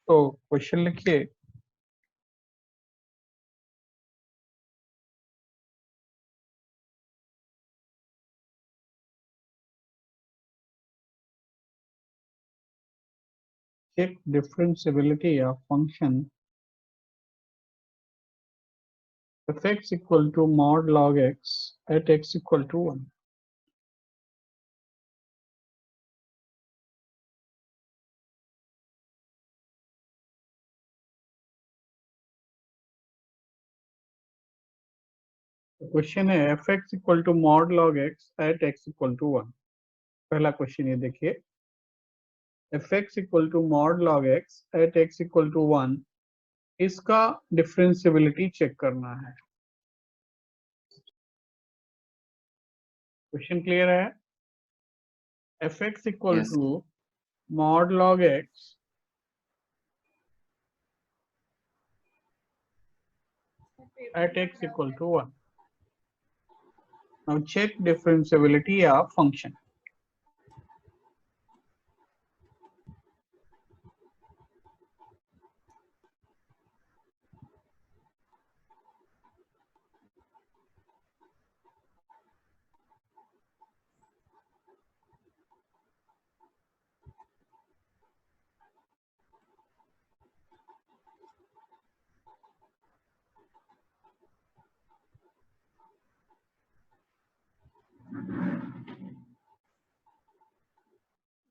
तो क्वेश्चन लिखिए। check differentiability of function f(x) equal to mod log x at x equal to 1. Question है f(x) equal to mod log x at x equal to 1. पहला question ये देखिए, f(x) equal to mod log x at x equal to 1, इसका differentiability check करना है। Question clear है? f(x) equal Yes. to mod log x at x equal to 1. Now check differentiability of function.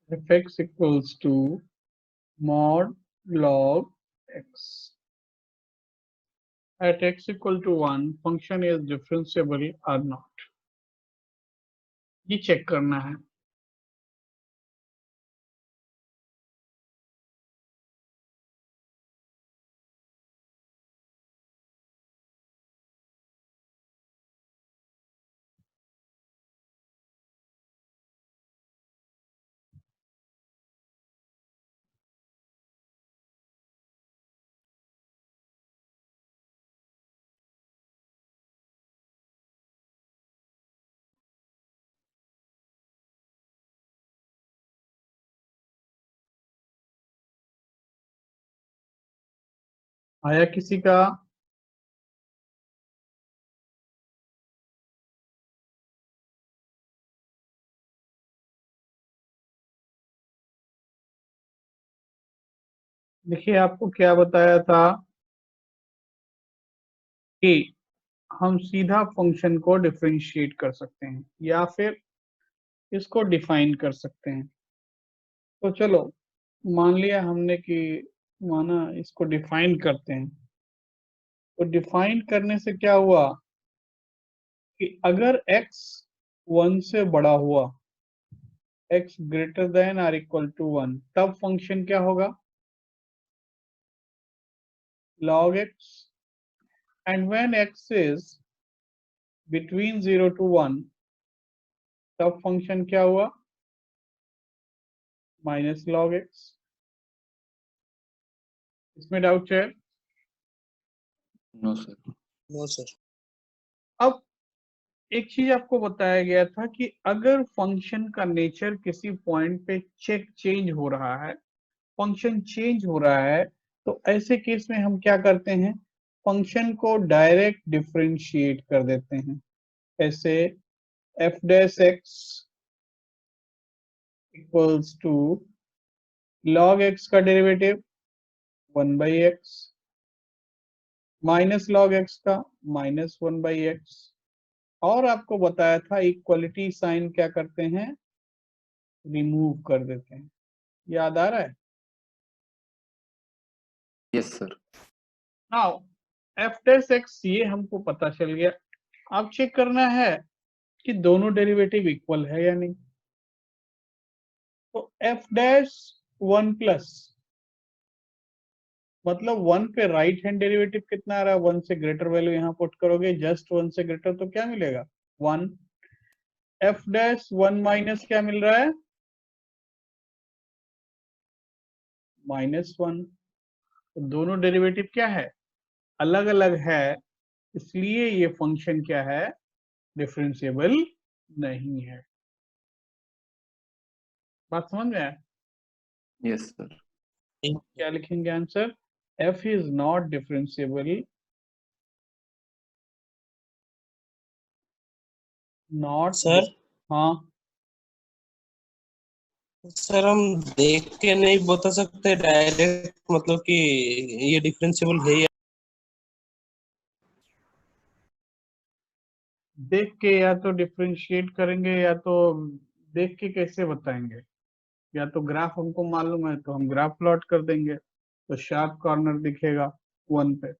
f(x) equals to mod log x at x equal to 1, function is differentiable or not, ये check करना है। आया किसी का? देखिए, आपको क्या बताया था कि हम सीधा फंक्शन को डिफरेंशिएट कर सकते हैं या फिर इसको डिफाइन कर सकते हैं। तो चलो, मान लिया हमने कि माना इसको डिफाइन करते हैं। तो डिफाइन करने से क्या हुआ कि अगर x 1 से बड़ा हुआ, x greater then or equal to 1, तब फंक्शन क्या होगा? log x, and when x is between 0 to 1, तब फंक्शन क्या हुआ? Minus log x। इसमें डाउट है? No, sir. No sir. अब एक चीज आपको बताया गया था कि अगर फंक्शन का नेचर किसी पॉइंट पे चेंज हो रहा है, फंक्शन चेंज हो रहा है, तो ऐसे केस में हम क्या करते हैं? फंक्शन को डायरेक्ट डिफरेंशिएट कर देते हैं। ऐसे f dash x equals to log x का derivative 1/x minus log x का माइनस 1/x, और आपको बताया था इक्वलिटी साइन क्या करते हैं? रिमूव कर देते हैं। याद आ रहा है? Yes, sir. Now f dash x ये हमको पता चल गया। अब चेक करना है कि दोनों डेरिवेटिव इक्वल है या नहीं। तो f डैश 1 प्लस, मतलब 1 पे राइट हैंड डेरिवेटिव कितना आ रहा है? 1 से ग्रेटर वैल्यू यहाँ पुट करोगे, जस्ट 1 से ग्रेटर, तो क्या मिलेगा? 1। f डैश 1 माइनस क्या मिल रहा है? -1। तो दोनों डेरिवेटिव क्या है? अलग अलग है, इसलिए ये फंक्शन क्या है? डिफरेंशिएबल नहीं है। बात समझ में आया? Yes, sir. क्या लिखेंगे answer? f is not differentiable, not. Sir हाँ, सर हम देख के नहीं बता सकते डायरेक्ट, मतलब कि ये डिफरेंशिएबल है या देख के या तो डिफरेंशिएट करेंगे या तो देख के कैसे बताएंगे? या तो ग्राफ हमको मालूम है तो हम ग्राफ प्लॉट कर देंगे तो शार्प कॉर्नर दिखेगा 1 पे।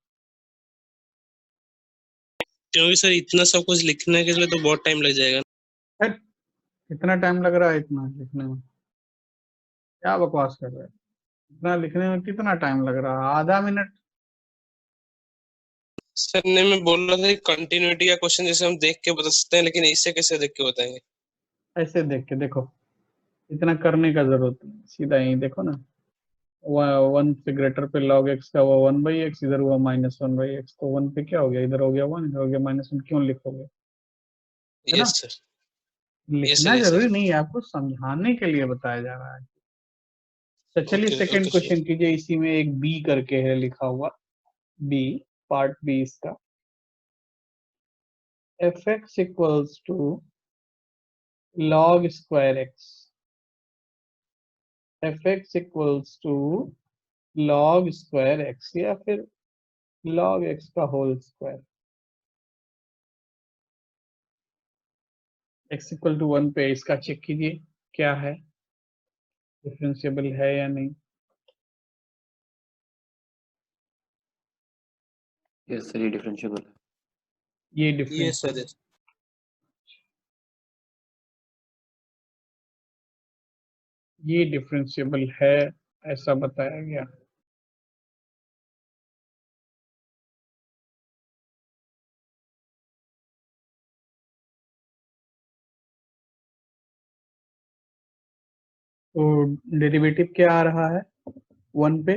क्योंकि सर इतना सब कुछ लिखने के लिए तो बहुत टाइम लग जाएगा। हट, कितना टाइम लग रहा है इतना लिखने में? क्या बकवास कर रहे हैं? इतना लिखने में कितना टाइम लग रहा है? आधा मिनट। सर ने मैं बोल रहा था कंटिन्यूटी का क्वेश्चन जैसे हम देख के बता सकते हैं, लेकिन इससे कैसे देख के बताएंगे? ऐसे देख के देखो, इतना करने का जरूरत नहीं, सीधा यही देखो ना, 1 से ग्रेटर पे log x का हुआ 1/x, इधर हुआ -1/x, तो 1 पे क्या हो गया? इधर हो गया 1, इधर हो गया -1। क्यों लिखोगे? है ना? Yes sir. यस लिखना सर, यस जरूरी सर। नहीं है, आपको समझाने के लिए बताया जा रहा है। तो चलिए okay second okay sir. Question कीजिए। इसी में एक बी करके है लिखा हुआ, बी, पार्ट बी इसका। fx equals to log square x, fx equals to log square x या फिर log x का whole square. x equal to 1 पे इसका चेक कीजिए क्या है, डिफरेंशिएबल है या नहीं। यस सर, ये डिफरेंशिएबल है। ये यस सर, डिफरेंशिएबल, यस। ये डिफरेंशिएबल है ऐसा बताया गया। तो डेरिवेटिव क्या आ रहा है 1 पे?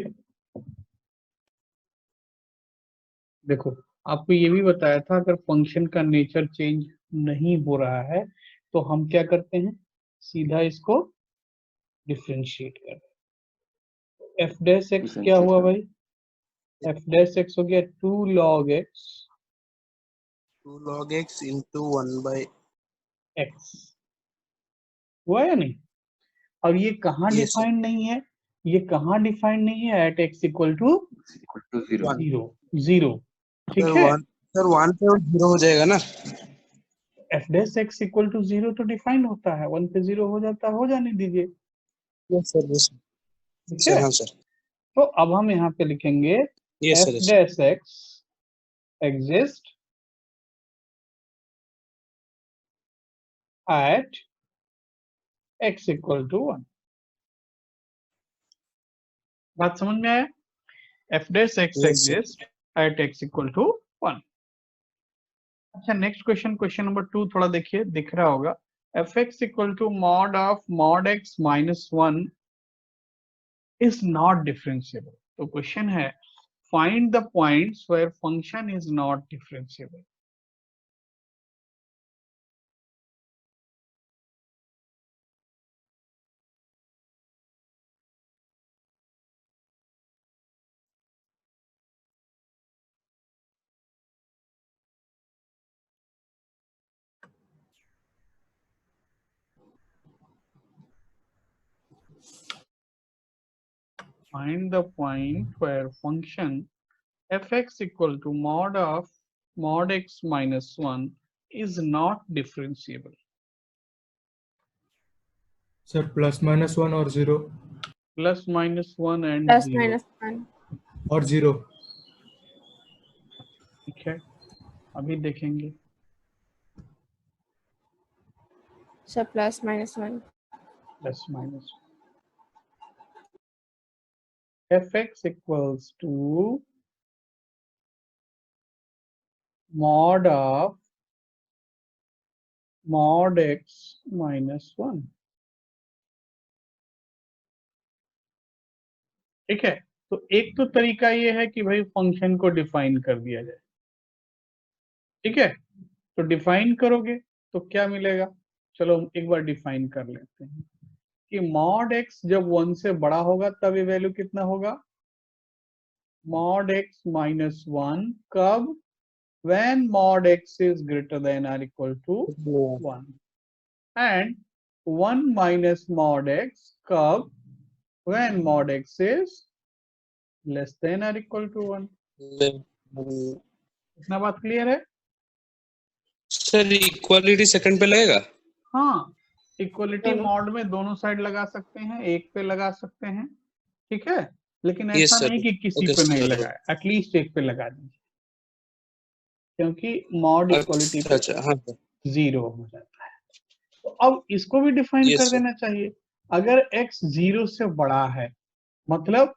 देखो, आपको ये भी बताया था अगर फंक्शन का नेचर चेंज नहीं हो रहा है तो हम क्या करते हैं, सीधा इसको डिफरेंशिएट कर। एफ डैश एक्स क्या डिफरेंशिएट हुआ कर। भाई? एफ डैश एक्स हो गया 2 log x 2 log x into 1/। x, हुआ या नहीं? और ये कहाँ यस सर। डिफाइंड नहीं है? ये कहाँ डिफाइंड नहीं है? At x equal to equal to 0। 1। 0, sir ठीक है। 1, सर 1 पे 0 हो जाएगा ना? F dash x equal to 0 तो डिफाइंड होता है, 1 पे 0 हो जाता है, हो जाने दीजिए, यस सर, यस ठीक सर। है। हाँ सर। तो अब हम यहाँ पे लिखेंगे yes f sir, yes. Dash x exist at x equal to 1। बात समझ में आया? F dash x yes sir. Exist at x equal to 1। अच्छा, नेक्स्ट क्वेश्चन, क्वेश्चन नंबर 2 थोड़ा देखिए, दिख रहा होगा। F x equal to mod of mod x minus 1 is not differentiable. तो क्वेश्चन है find the points where function is not differentiable. Find the point where function fx equal to mod of mod x minus 1 is not differentiable. Sir +-1 और 0 Plus minus 1 and plus 0, minus 1। और 0 ठीक है, अभी देखेंगे। Sir plus minus 1। Plus minus fx equals to mod of mod x minus 1, ठीक है। तो एक तो तरीका ये है कि भाई फंक्शन को डिफाइन कर दिया जाए, ठीक है। तो डिफाइन करोगे तो क्या मिलेगा? चलो एक बार डिफाइन कर लेते हैं कि मॉड x जब 1 से बड़ा होगा तब ये वैल्यू कितना होगा, मॉड x माइनस 1 कब, when mod x is greater than or equal to 1, and 1 minus mod x कब, when mod x is less than or equal to 1। इतना बात क्लियर है? सर इक्वालिटी सेकंड पे लगेगा? हाँ, इक्वलिटी मॉड में दोनों साइड लगा सकते हैं, एक पे लगा सकते हैं, ठीक है, लेकिन Yes, ऐसा sir. नहीं कि किसी Okay, पे नहीं sir. लगाए, एटलीस्ट एक पे लगा दीजिए, क्योंकि मॉड इक्वलिटी पे अच्छा हाँ 0 हो जाता है। तो अब इसको भी डिफाइन Yes, कर sir. देना चाहिए। अगर x 0 से बड़ा है, मतलब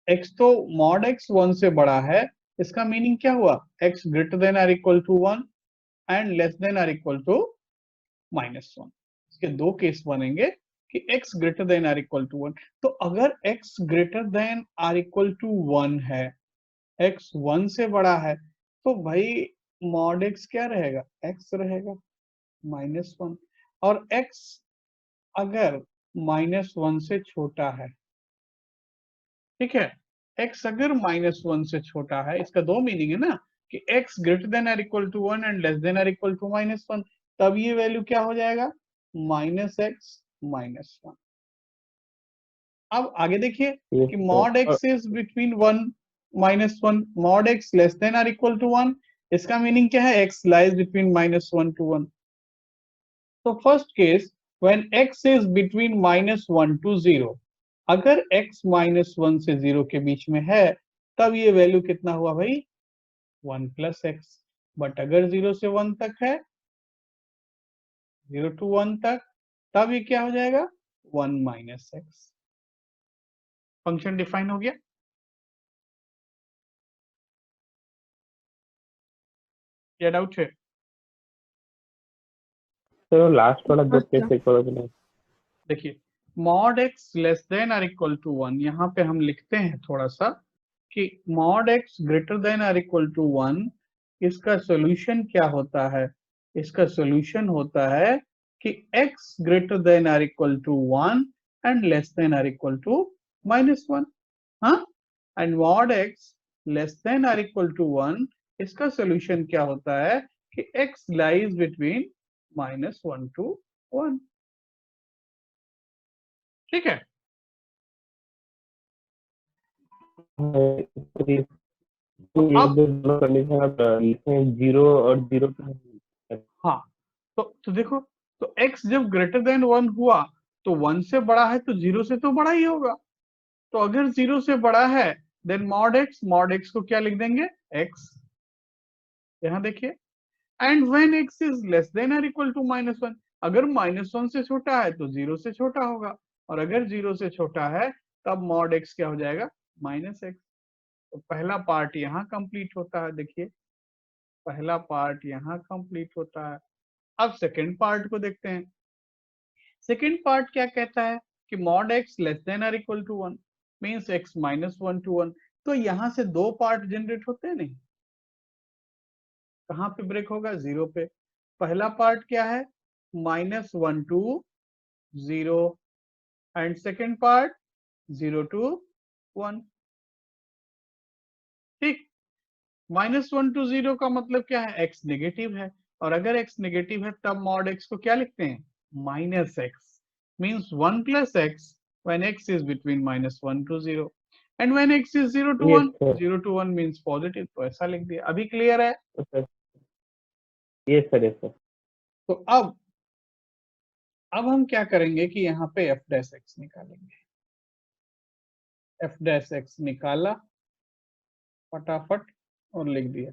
x तो मॉड x 1 से बड़ा है, इसका मीनिंग क्या हुआ, x greater than or equal to 1 and less than or equal to -1। इसके दो केस बनेंगे कि x greater than or equal to 1। तो अगर x greater than or equal to 1 है, x 1 से बड़ा है, तो भाई मॉड x क्या रहेगा, x रहेगा -1। और x अगर -1 से छोटा है, ठीक है, x अगर -1 से छोटा है, इसका दो मीनिंग है ना, कि x greater than or equal to 1 and less than or equal to -1, तब ये वैल्यू क्या हो जाएगा, -x -1। अब आगे देखिए कि mod x is between 1 -1, mod x less than or equal to 1, इसका मीनिंग क्या है, x लाइज बिटवीन -1 to 1। तो first case when x is between -1 to 0, अगर x -1 से 0 के बीच में है, तब ये वैल्यू कितना हुआ भाई, 1 + x। बट अगर 0 से 1 तक है, 0 to 1 तक, तब ये क्या हो जाएगा, 1 - x। फंक्शन डिफाइन हो गया। क्या डाउट है? तो लास्ट वाला दो अच्छा। केस एक और नहीं। देखिए mod x less than or equal to 1, यहाँ पे हम लिखते हैं थोड़ा सा कि mod x greater than or equal to 1, इसका सोल्यूशन क्या होता है, इसका सोल्यूशन होता है कि x greater than or equal to 1 and less than or equal to -1। हाँ, and mod x less than or equal to 1, इसका सोल्यूशन क्या होता है कि x लाइज बिटवीन -1 to 1। ठीक है, तो ये अब जो कंडीशन आप लिखे 0 और 0 हाँ, तो देखो, तो x जब ग्रेटर देन 1 हुआ, तो 1 से बड़ा है, तो 0 से तो बड़ा ही होगा। तो अगर 0 से बड़ा है, देन मॉड x को क्या लिख देंगे, x। यहां देखिए, and when x is less than or equal to -1, अगर -1 से छोटा है तो 0 से छोटा होगा, और अगर 0 से छोटा है तब मॉड x क्या हो जाएगा, -x। तो पहला पार्ट यहाँ कंप्लीट होता है। देखिए पहला पार्ट यहाँ कंप्लीट होता है। अब सेकेंड पार्ट को देखते हैं। सेकेंड पार्ट क्या कहता है कि mod x less than or equal to 1 means x -1 to 1। तो यहां से दो पार्ट जनरेट होते हैं, नहीं, कहां पे ब्रेक होगा, 0 पे। पहला पार्ट क्या है, -1 to 0, and second part 0 to 1। ठीक, -1 to 0 का मतलब क्या है, x नेगेटिव है, और अगर x नेगेटिव है तब मॉड x को क्या लिखते हैं, -x, means 1 + x when x is between -1 to 0, and when x is 0 to 1, 0 to 1 means positive. तो ऐसा लिख दिया। अभी क्लियर है? ये सर तो अब हम क्या करेंगे कि यहाँ पे f' निकालेंगे। f' निकाला फटाफट और लिख दिया।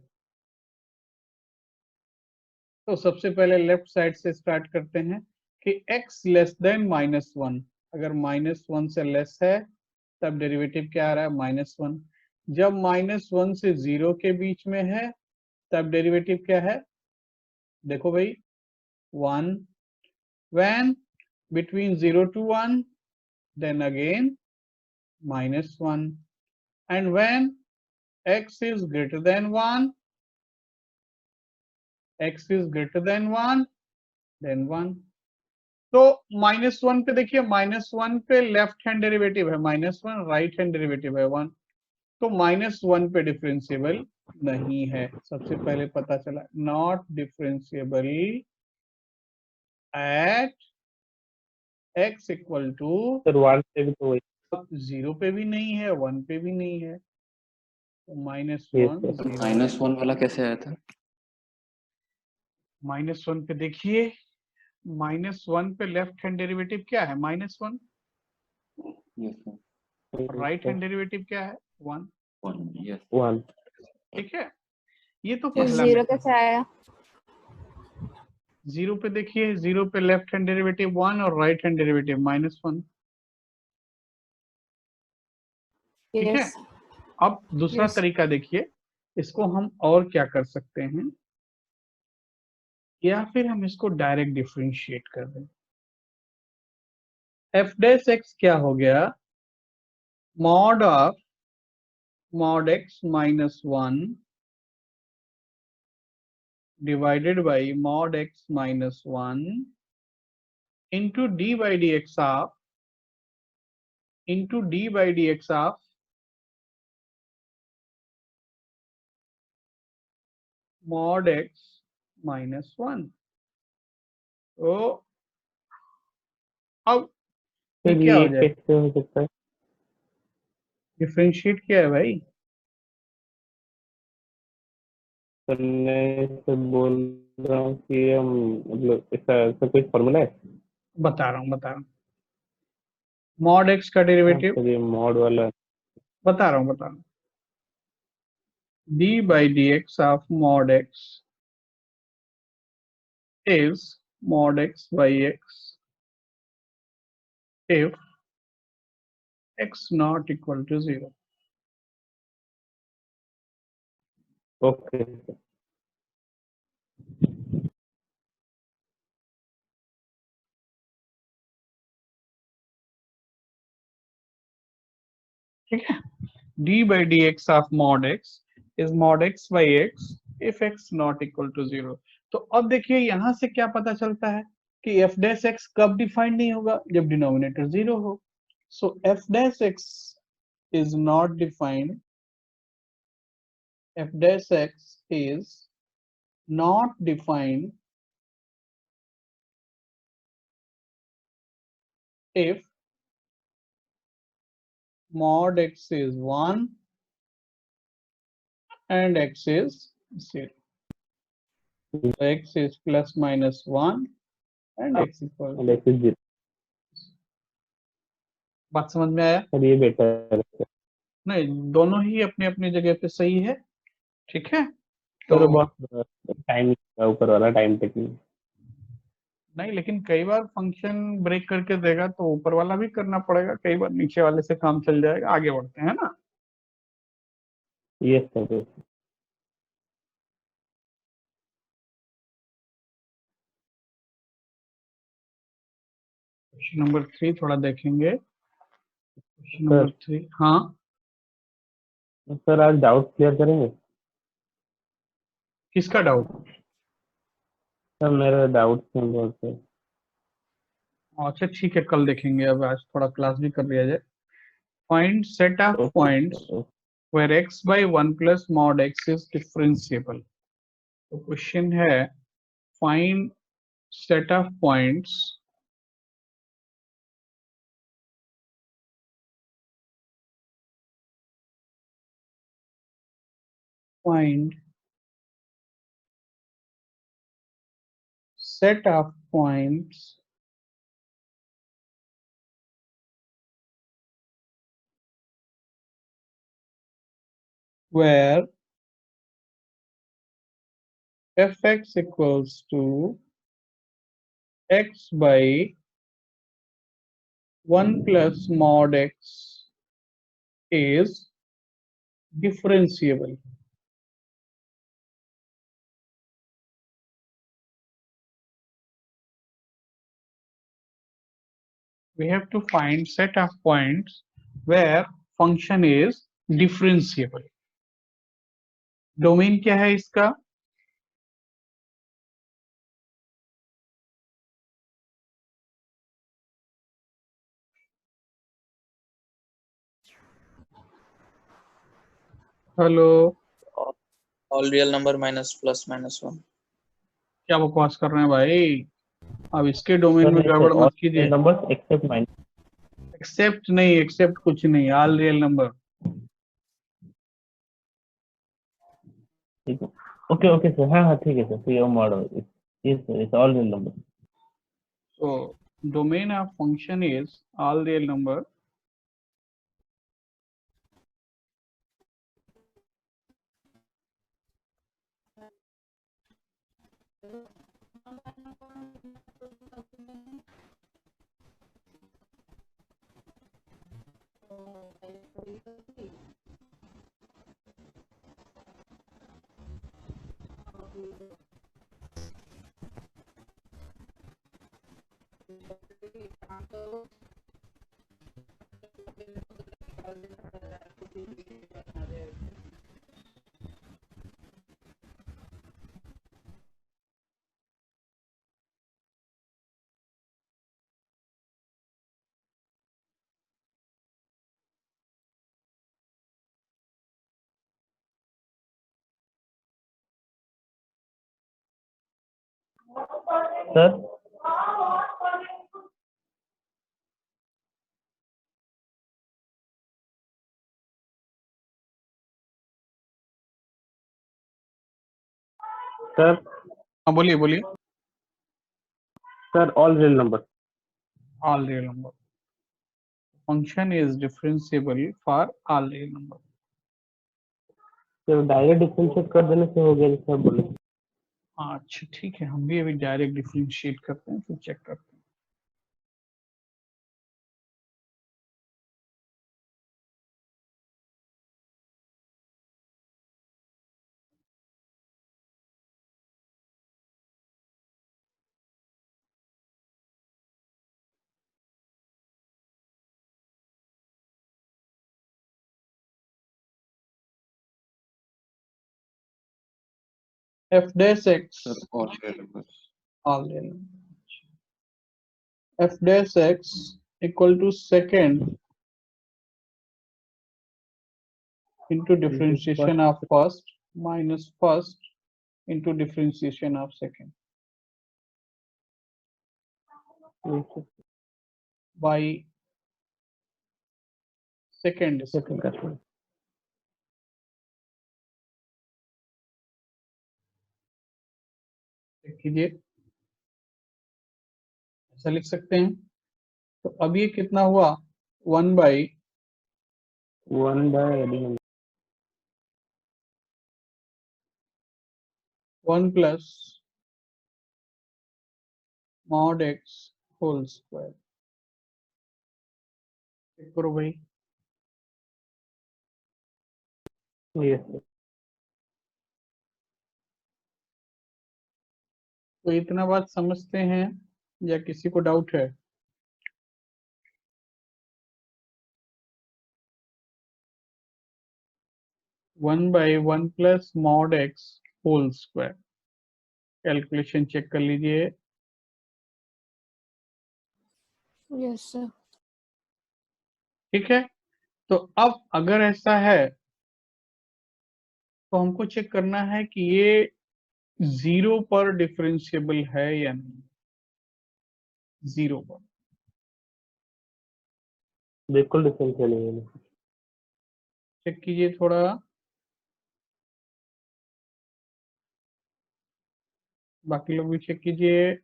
तो सबसे पहले लेफ्ट साइड से स्टार्ट करते हैं कि x लेस देन -1, अगर -1 से लेस है तब डेरिवेटिव क्या आ रहा है, -1। जब -1 से 0 के बीच में है तब डेरिवेटिव क्या है, देखो भाई 1, when between 0 to 1 then again -1, and when x is greater than 1, x is greater than 1 then 1। तो -1 पे देखिए, -1 पे लेफ्ट हैंड डेरिवेटिव है -1, राइट हैंड डेरिवेटिव है 1, तो -1 पे डिफरेंशिएबल नहीं है। सबसे पहले पता चला, not differentiable at x equal to, sir 1 से भी तो वही। 0 पे भी नहीं है, 1 पे भी नहीं है, तो -1 Yes, sir. 0 -1 वाला कैसे आया था? -1 पे देखिए, -1 पे लेफ्ट हैंड डेरिवेटिव क्या है, -1, yes sir, right hand derivative क्या है 1, 1, यस 1 ठीक है। ये तो फिर पहला 0 मेथड। कैसे आया? 0 पे देखिए, 0 पे लेफ्ट हैंड डेरिवेटिव 1 और राइट हैंड डेरिवेटिव -1, ठीक है। यस अब दूसरा Yes. तरीका देखिए, इसको हम और क्या कर सकते हैं, या फिर हम इसको डायरेक्ट डिफरेंशिएट कर दें। f डैश x क्या हो गया, mod of mod x minus 1 divided by mod x minus 1 into d by dx of mod x minus 1। तो अब ये सर क्या हो ये जाए, कैसे हो सकता है? डिफरेंशिएट किया है भाई, सर मैं सर बोल रहा हूँ कि हम मतलब इसका ऐसा कोई फॉर्मूला है? बता रहा हूँ। mod x का हाँ डेरिवेटिव सर, ये मॉड वाला। बता रहा हूँ, d by dx of mod x is mod x by x if x not equal to 0। Okay sir. ठीक है, d by dx of mod x is mod x by x if x not equal to 0। तो अब देखिए यहां से क्या पता चलता है कि f dash x कब डिफाइंड नहीं होगा, जब डिनोमिनेटर 0 हो। सो f dash x is not defined, f dash x is not defined if mod x is 1 and x is 0। So x is plus minus 1 and x equal to, This is 0। बात समझ में आया? Sir ये better है sir. नहीं, दोनों ही अपनी अपनी जगह पे सही है, ठीक है। सर तो बहुत टाइम ऊपर वाला टाइम टेकिंग। नहीं, लेकिन कई बार फंक्शन ब्रेक करके देगा तो ऊपर वाला भी करना पड़ेगा, कई बार नीचे वाले से काम चल जाएगा। आगे बढ़ते हैं ना। Yes sir. क्वेश्चन नंबर 3 थोड़ा देखेंगे। क्वेश्चन नंबर 3, हाँ सर आज डाउट क्लियर करेंगे? किसका डाउट? सर मेरा डाउट है बहुत से। अच्छा ठीक है, कल देखेंगे, अब आज थोड़ा क्लास भी कर लिया जाए। Find set of points where x by 1 plus mod x is differentiable। तो क्वेश्चन है, find set of points find set of points where fx equals to x by 1 plus mod x is differentiable। We have to find set of points where function is differentiable। Domain क्या है इसका? Hello, all real number minus plus minus 1। क्या बकवास कर रहे हैं भाई? अब इसके डोमेन सर में नहीं सर, गड़बड़ ऑल मत कीजिए। Numbers accept minus. एक्सेप्ट नहीं, एक्सेप्ट कुछ नहीं, ऑल रियल नंबर। ठीक है, ओके ओके सर, हाँ हाँ ठीक है सर, ये मॉडल इस all real number. So domain of function is all real number sir sir हाँ बोलिए बोलिए। Sir all real number. All real number function is differentiable for all real number। Sir direct differentiate कर देने से हो गया जैसे आप बोले। अच्छा ठीक है, हम भी अभी डायरेक्ट डिफरेंशिएट करते हैं, फिर चेक करते हैं। f dash x sir all real numbers. all real number, f dash x equal to second into differentiation of first minus first into differentiation of second by second square। Check कीजिए, ऐसा लिख सकते हैं। तो अब ये कितना हुआ? 1 by 1 plus mod x whole square. Check करो भाई। यस तो इतना बात समझते हैं या किसी को डाउट है? One by 1 plus mod x whole square. Calculation check कर लीजिए। Yes, sir. ठीक है, तो अब अगर ऐसा है तो हमको चेक करना है कि ये 0 पर डिफरेंशिएबल है या नहीं। 0 पर बिल्कुल डिफरेंशियल नहीं है। चेक कीजिए थोड़ा। बाकी लोग भी चेक कीजिए।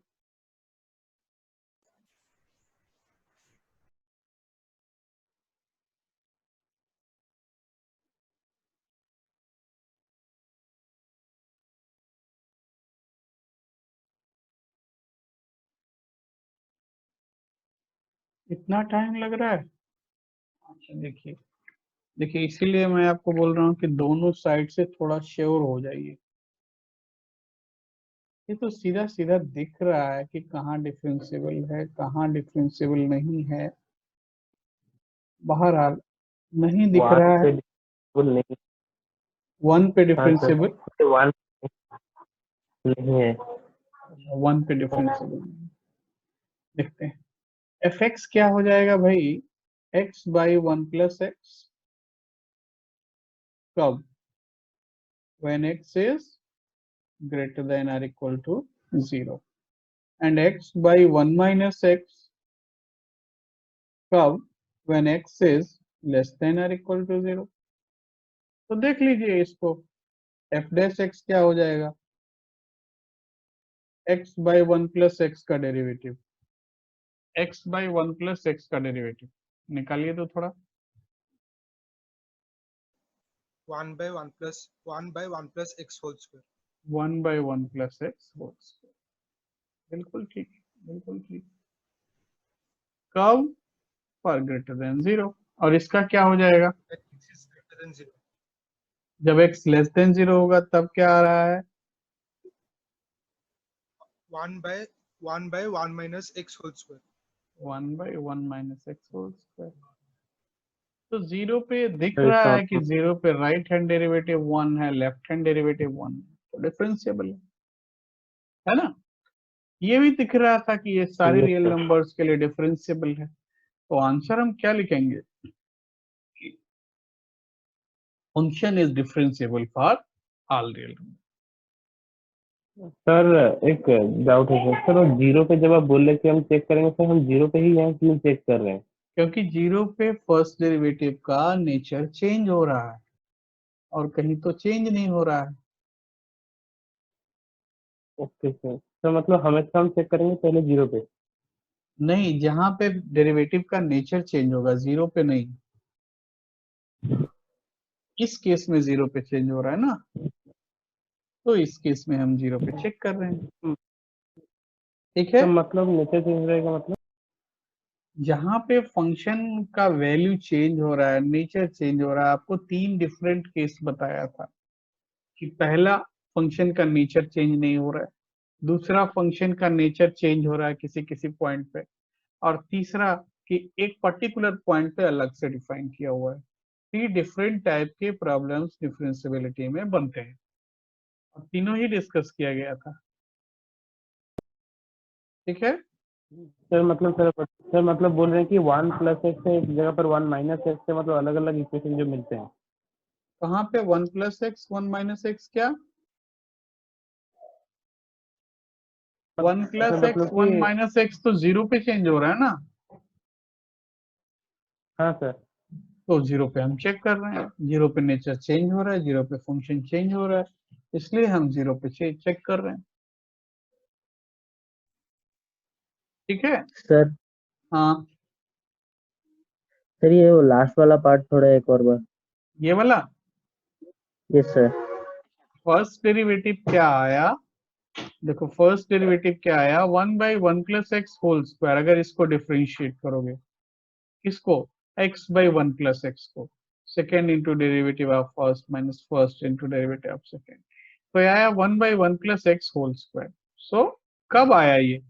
इतना टाइम लग रहा है? अच्छा देखिए, देखिए इसीलिए मैं आपको बोल रहा हूँ कि दोनों साइड से थोड़ा श्योर हो जाइए। ये तो सीधा सीधा दिख रहा है कि कहाँ डिफरेंशिएबल है, कहाँ डिफरेंशिएबल नहीं है। बहरहाल नहीं दिख वन रहा है। पे डिफरेंशियल नहीं। 1 पे हाँ सर, डिफरेंशिएबल, वन नहीं है। 1 पे डिफरेंशिएबल देखते हैं। एफ एक्स क्या हो जाएगा भाई? x by 1 plus x. कब? when x is greater than or equal to 0 and x by 1 minus x कब when x is less than or equal to 0। तो देख लीजिए इसको, f डैश x क्या हो जाएगा, x by 1 plus x का derivative, x by 1 plus x का डेरिवेटिव निकालिए तो थोड़ा। 1 by 1 plus x whole square। 1 by 1 plus x whole square, बिल्कुल ठीक, बिल्कुल ठीक। कब फॉर ग्रेटर देन 0, और इसका क्या हो जाएगा, x is greater than 0। जब x लेस देन 0 होगा तब क्या आ रहा है, 1 by 1 minus x whole square। 1 by 1 minus x whole square। तो 0 पे दिख रहा है कि 0 पे राइट हैंड डेरिवेटिव 1 है, लेफ्ट हैंड डेरिवेटिव 1 है, तो डिफरेंशिएबल है ना। ये भी दिख रहा था कि ये सारे रियल नंबर्स के लिए डिफरेंशिएबल है, तो आंसर हम क्या लिखेंगे, function is differentiable for all real number. Sir एक डाउट है सर, 0 पे जब आप बोल रहे कि हम चेक करेंगे, सर हम 0 पे ही यहाँ क्यों चेक कर रहे हैं? क्योंकि 0 पे फर्स्ट डेरिवेटिव का नेचर चेंज हो रहा है और कहीं तो चेंज नहीं हो रहा है। ओके सर, तो मतलब हमेशा हम चेक करेंगे पहले 0 पे? नहीं, जहां पे डेरिवेटिव का नेचर चेंज होगा, 0 पे नहीं। इस केस में 0 पे चेंज हो रहा है ना, तो इस केस में हम 0 पे चेक कर रहे हैं, ठीक है। तो मतलब नेचर चेंज रहेगा, मतलब जहां पे फंक्शन का वैल्यू चेंज हो रहा है, नेचर चेंज हो रहा है, आपको 3 डिफरेंट केस बताया था कि पहला फंक्शन का नेचर चेंज नहीं हो रहा है, दूसरा फंक्शन का नेचर चेंज हो रहा है किसी किसी पॉइंट पे, और तीसरा कि एक पर्टिकुलर पॉइंट पे अलग से डिफाइन किया हुआ है। 3 डिफरेंट टाइप के प्रॉब्लम्स डिफरेंशिएबिलिटी में बनते हैं, और तीनों ही डिस्कस किया गया था, ठीक है। सर मतलब बोल रहे हैं कि 1 प्लस एक्स है, एक जगह पर 1 माइनस एक्स है, मतलब अलग अलग इक्वेशन जो मिलते हैं। कहाँ पे 1 प्लस एक्स 1 माइनस एक्स, क्या 1 प्लस एक्स 1 माइनस एक्स तो 0 पे चेंज हो रहा है ना। हाँ सर। तो 0 पे हम चेक कर रहे हैं, 0 पे नेचर चेंज हो रहा है, 0 पे फंक्शन चेंज हो रहा है, इसलिए हम 0 पे चेक कर रहे हैं, ठीक है सर। हाँ, सर ये वो लास्ट वाला पार्ट थोड़ा एक और बार। ये वाला यस सर। फर्स्ट डेरिवेटिव क्या आया, देखो फर्स्ट डेरिवेटिव क्या आया, 1 by 1 plus x whole square. अगर इसको डिफरेंशिएट करोगे, किसको, x बाई 1 प्लस एक्स को, second into derivative of first minus first into derivative of second, तो ये आया 1 by 1 plus x whole square. So कब आया ये,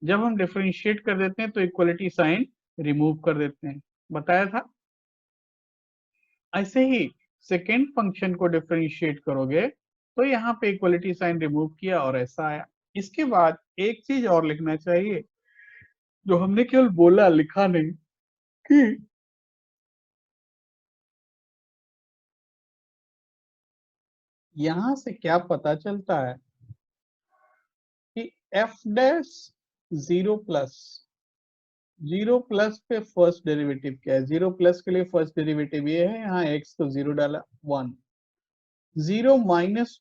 जब हम डिफरेंशिएट कर देते हैं तो इक्वलिटी साइन रिमूव कर देते हैं, बताया था। ऐसे ही सेकेंड फंक्शन को डिफरेंशिएट करोगे तो यहाँ पे इक्वलिटी साइन रिमूव किया और ऐसा आया। इसके बाद एक चीज और लिखना चाहिए जो हमने केवल बोला, लिखा नहीं, कि यहां से क्या पता चलता है कि f डैश 0 प्लस पे फर्स्ट डेरिवेटिव क्या है, 0 प्लस के लिए फर्स्ट डेरिवेटिव ये है, यहाँ x तो 0 डाला 1, 0 माइनस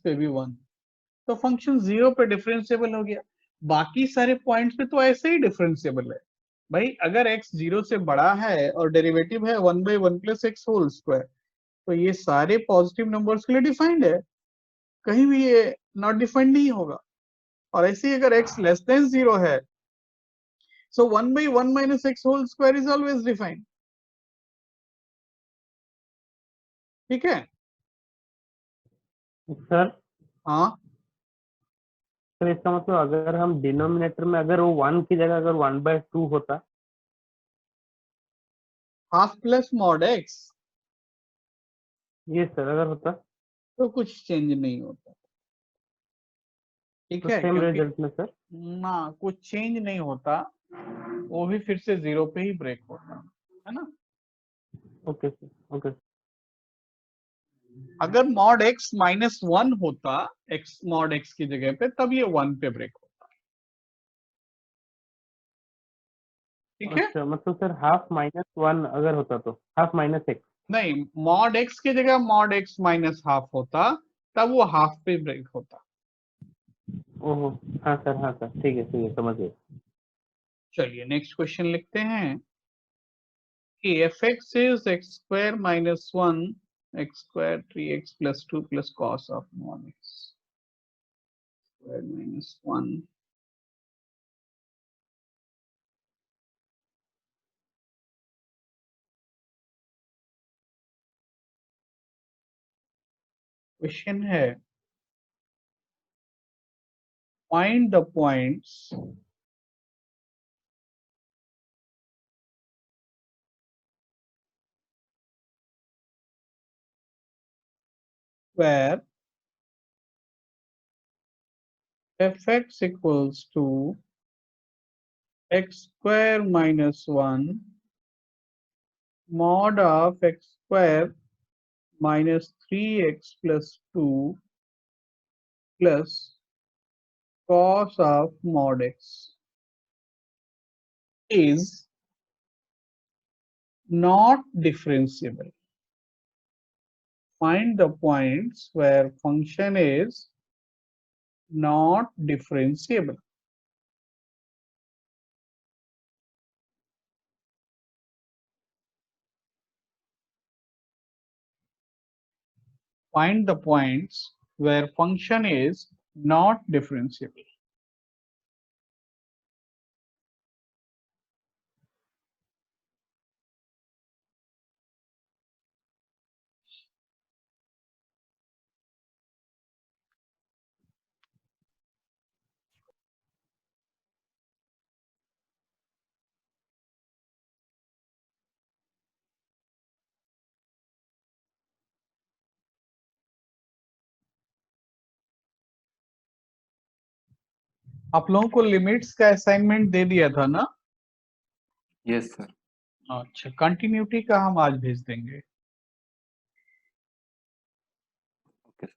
पे भी 1, तो फंक्शन 0 पे डिफरेंशिएबल हो गया। बाकी सारे पॉइंट्स पे तो ऐसे ही डिफरेंशिएबल है भाई। अगर x 0 से बड़ा है और डेरिवेटिव है 1 by 1 plus x whole square, तो ये सारे पॉजिटिव नंबर्स के लिए डिफाइंड है, कहीं भी ये नॉट डिफाइंड नहीं होगा। और ऐसे ही अगर x लेस देन 0 है, so 1 by 1 minus x whole square is always defined, ठीक है। सर हाँ, तो इसका मतलब अगर हम डिनोमिनेटर में अगर वो 1 की जगह अगर 1/2 होता, हाफ प्लस मॉड x, ये सर अगर होता तो कुछ चेंज नहीं होता, ठीक तो है, सेम क्योंकि रिजल्ट में सर। ना कुछ चेंज नहीं होता, वो भी फिर से 0 पे ही ब्रेक होता है ना। Okay sir, okay. अगर मॉड x -1 होता x मॉड x की जगह पे, तब ये 1 पे ब्रेक होता। ठीक है, अच्छा, मतलब सर ½ अगर होता तो ½ नहीं, मॉड x की जगह मॉड x -½ होता, तब वो हाफ पे ब्रेक होता। ओहो, हाँ सर, ठीक है, समझ गए। चलिए नेक्स्ट क्वेश्चन लिखते हैं कि f(x) is x² - 1 x² 3x + 2 + cos of mod x² - 1 question है find the points where f(x) equals to x² - 1 mod of x² - 3x + 2 plus cos of mod x is not differentiable. Find the points where function is not differentiable. Find the points where function is not differentiable. आप लोगों को limits का assignment दे दिया था ना? Yes sir. अच्छा, continuity का हम आज भेज देंगे। Okay sir.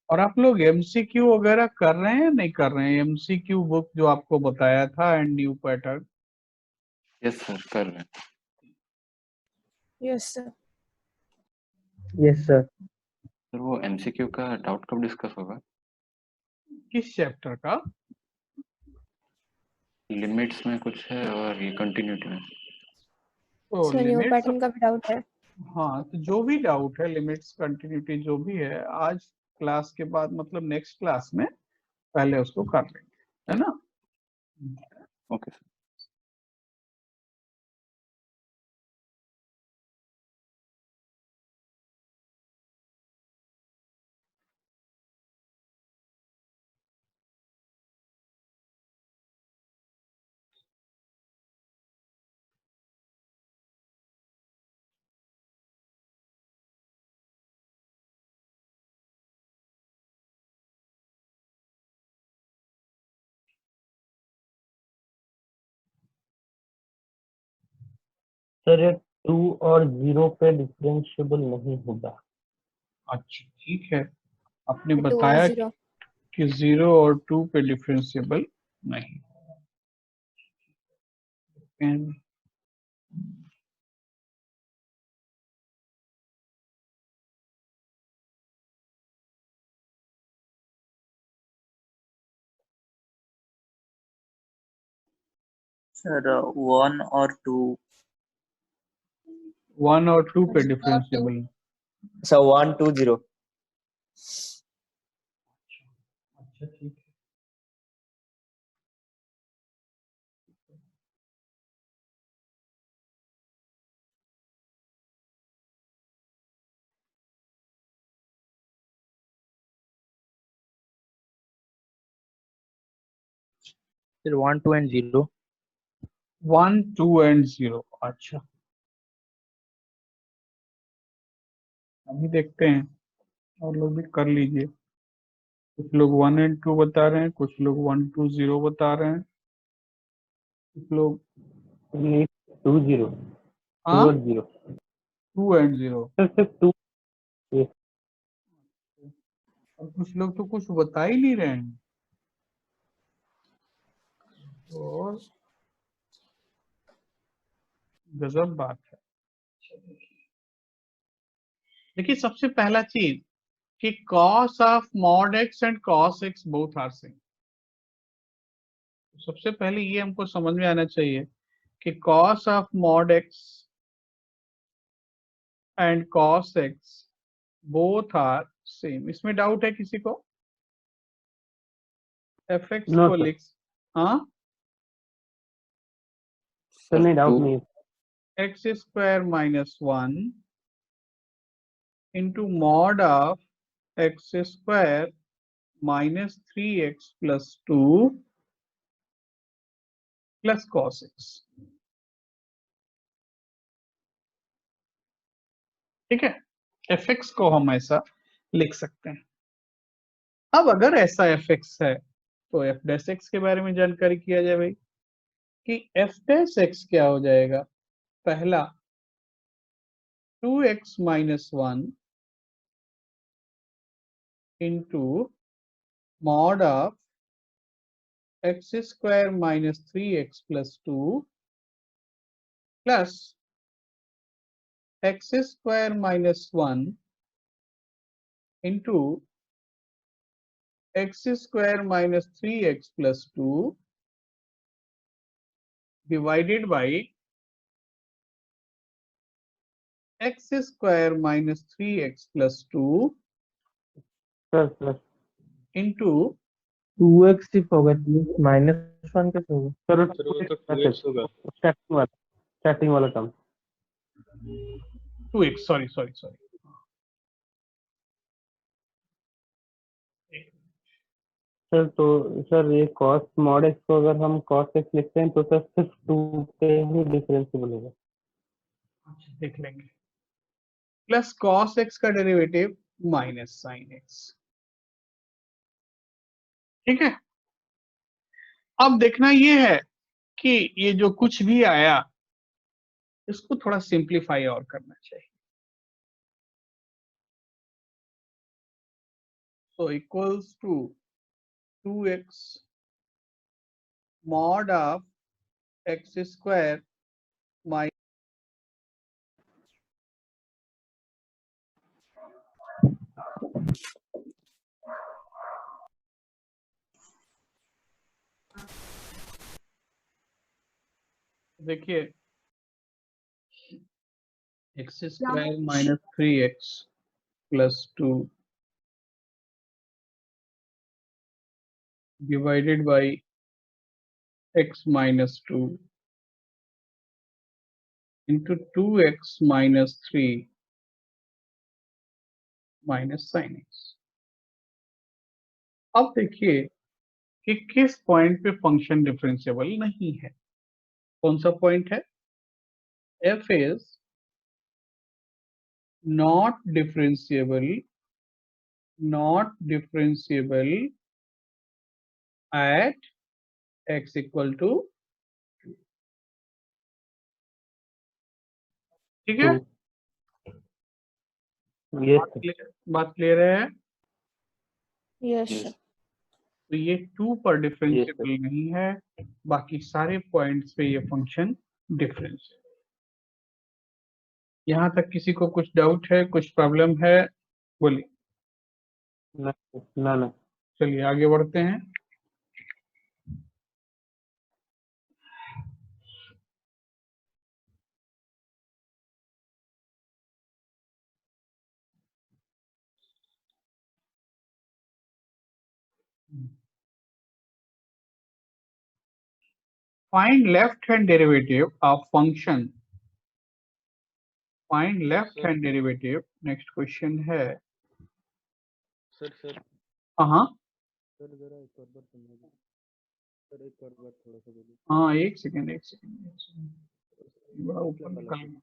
और आप लोग एमसीक्यू वगैरह कर रहे हैं नहीं कर रहे हैं? एमसीक्यू बुक जो आपको बताया था and new pattern. Yes sir, कर रहे हैं। Yes, sir. Yes sir. Sir वो एमसीक्यू का डाउट कब डिस्कस होगा? किस चैप्टर का? लिमिट्स में कुछ है और ये कंटिन्यूटी में। तो Sir, new लिमिट्स, pattern का भी डाउट है। हाँ, तो जो भी डाउट है लिमिट्स कंटिन्यूटी जो भी है, आज क्लास के बाद मतलब नेक्स्ट क्लास में पहले उसको कर लेंगे, है ना? Okay sir. सर ये 2 और 0 पे डिफरेंशिएबल नहीं होगा। अच्छा ठीक है, आपने 2 और बताया 0। कि 0 और 2 पे डिफरेंशिएबल नहीं। And सर 1 और 2। 1 और 2 पे डिफरेंशिएबल। सर 1 2 0। अच्छा ठीक है। फिर 1 2 एंड 0। 1 2 एंड 0। अच्छा, अभी देखते हैं, और लोग भी कर लीजिए। कुछ लोग 1 एंड 2 बता रहे हैं, कुछ लोग 1 2 0 बता रहे हैं, कुछ लोग 2 0। हाँ 2 और 0 2 and 0। सर सर 2 और कुछ लोग तो कुछ बता ही नहीं रहे हैं। तो गजब बात है। देखिए सबसे पहला चीज कि cos of mod x and cos x both are same. सबसे पहले ये हमको समझ में आना चाहिए कि cos of mod x and cos x both are same. इसमें डाउट है किसी को? fx नो को सर लिख, हाँ सर नहीं डाउट नहीं है x square minus 1 into mod of x square minus 3x plus 2 plus cos x। ठीक है, fx को हम ऐसा लिख सकते हैं। अब अगर ऐसा fx है तो f डैश x के बारे में जानकारी किया जाए भाई कि f डैश x क्या हो जाएगा। पहला 2x minus 1 into mod of x square minus 3x plus 2 plus x square minus 1 into x square minus 3x plus 2 divided by x square minus 3x plus 2 sir sir into 2x सिर्फ होगा, -1 कैसे होगा? Sir sir वो तो 2x होगा। Starting वाला term 2x, sorry sorry sorry. Sir तो sir ये cos mod x को अगर हम cos x लिखते हैं तो सर सिर्फ 2 पे ही डिफरेंशिएबल होगा देख लेंगे। प्लस cos x का डेरिवेटिव माइनस sin x। ठीक है, अब देखना ये है कि ये जो कुछ भी आया इसको थोड़ा सिंप्लीफाई और करना चाहिए। तो equals to 2x mod of x square minus देखिए x square minus 3x plus 2 divided by x minus 2 into 2x minus 3 minus sin x। अब देखिए कि किस पॉइंट पे फंक्शन डिफरेंशिएबल नहीं है। कौन सा पॉइंट है? f is not differentiable at x equal to, ठीक है, यस बात क्लियर है? Yes, Yes. sir. तो ये 2 पर Yes, डिफरेंशिएबल नहीं है, बाकी सारे पॉइंट्स पे ये फंक्शन डिफरेंस है। यहाँ तक किसी को कुछ डाउट है, कुछ प्रॉब्लम है? बोलिए। ना ना ना चलिए आगे बढ़ते हैं। Find left hand derivative of function. Find left hand derivative. Next question है। सर हाँ सर जरा एक और बार समझिए। सर एक और बार थोड़ा सा बोलिए। हाँ, एक सेकंड बड़ा ऊपर निकल गया।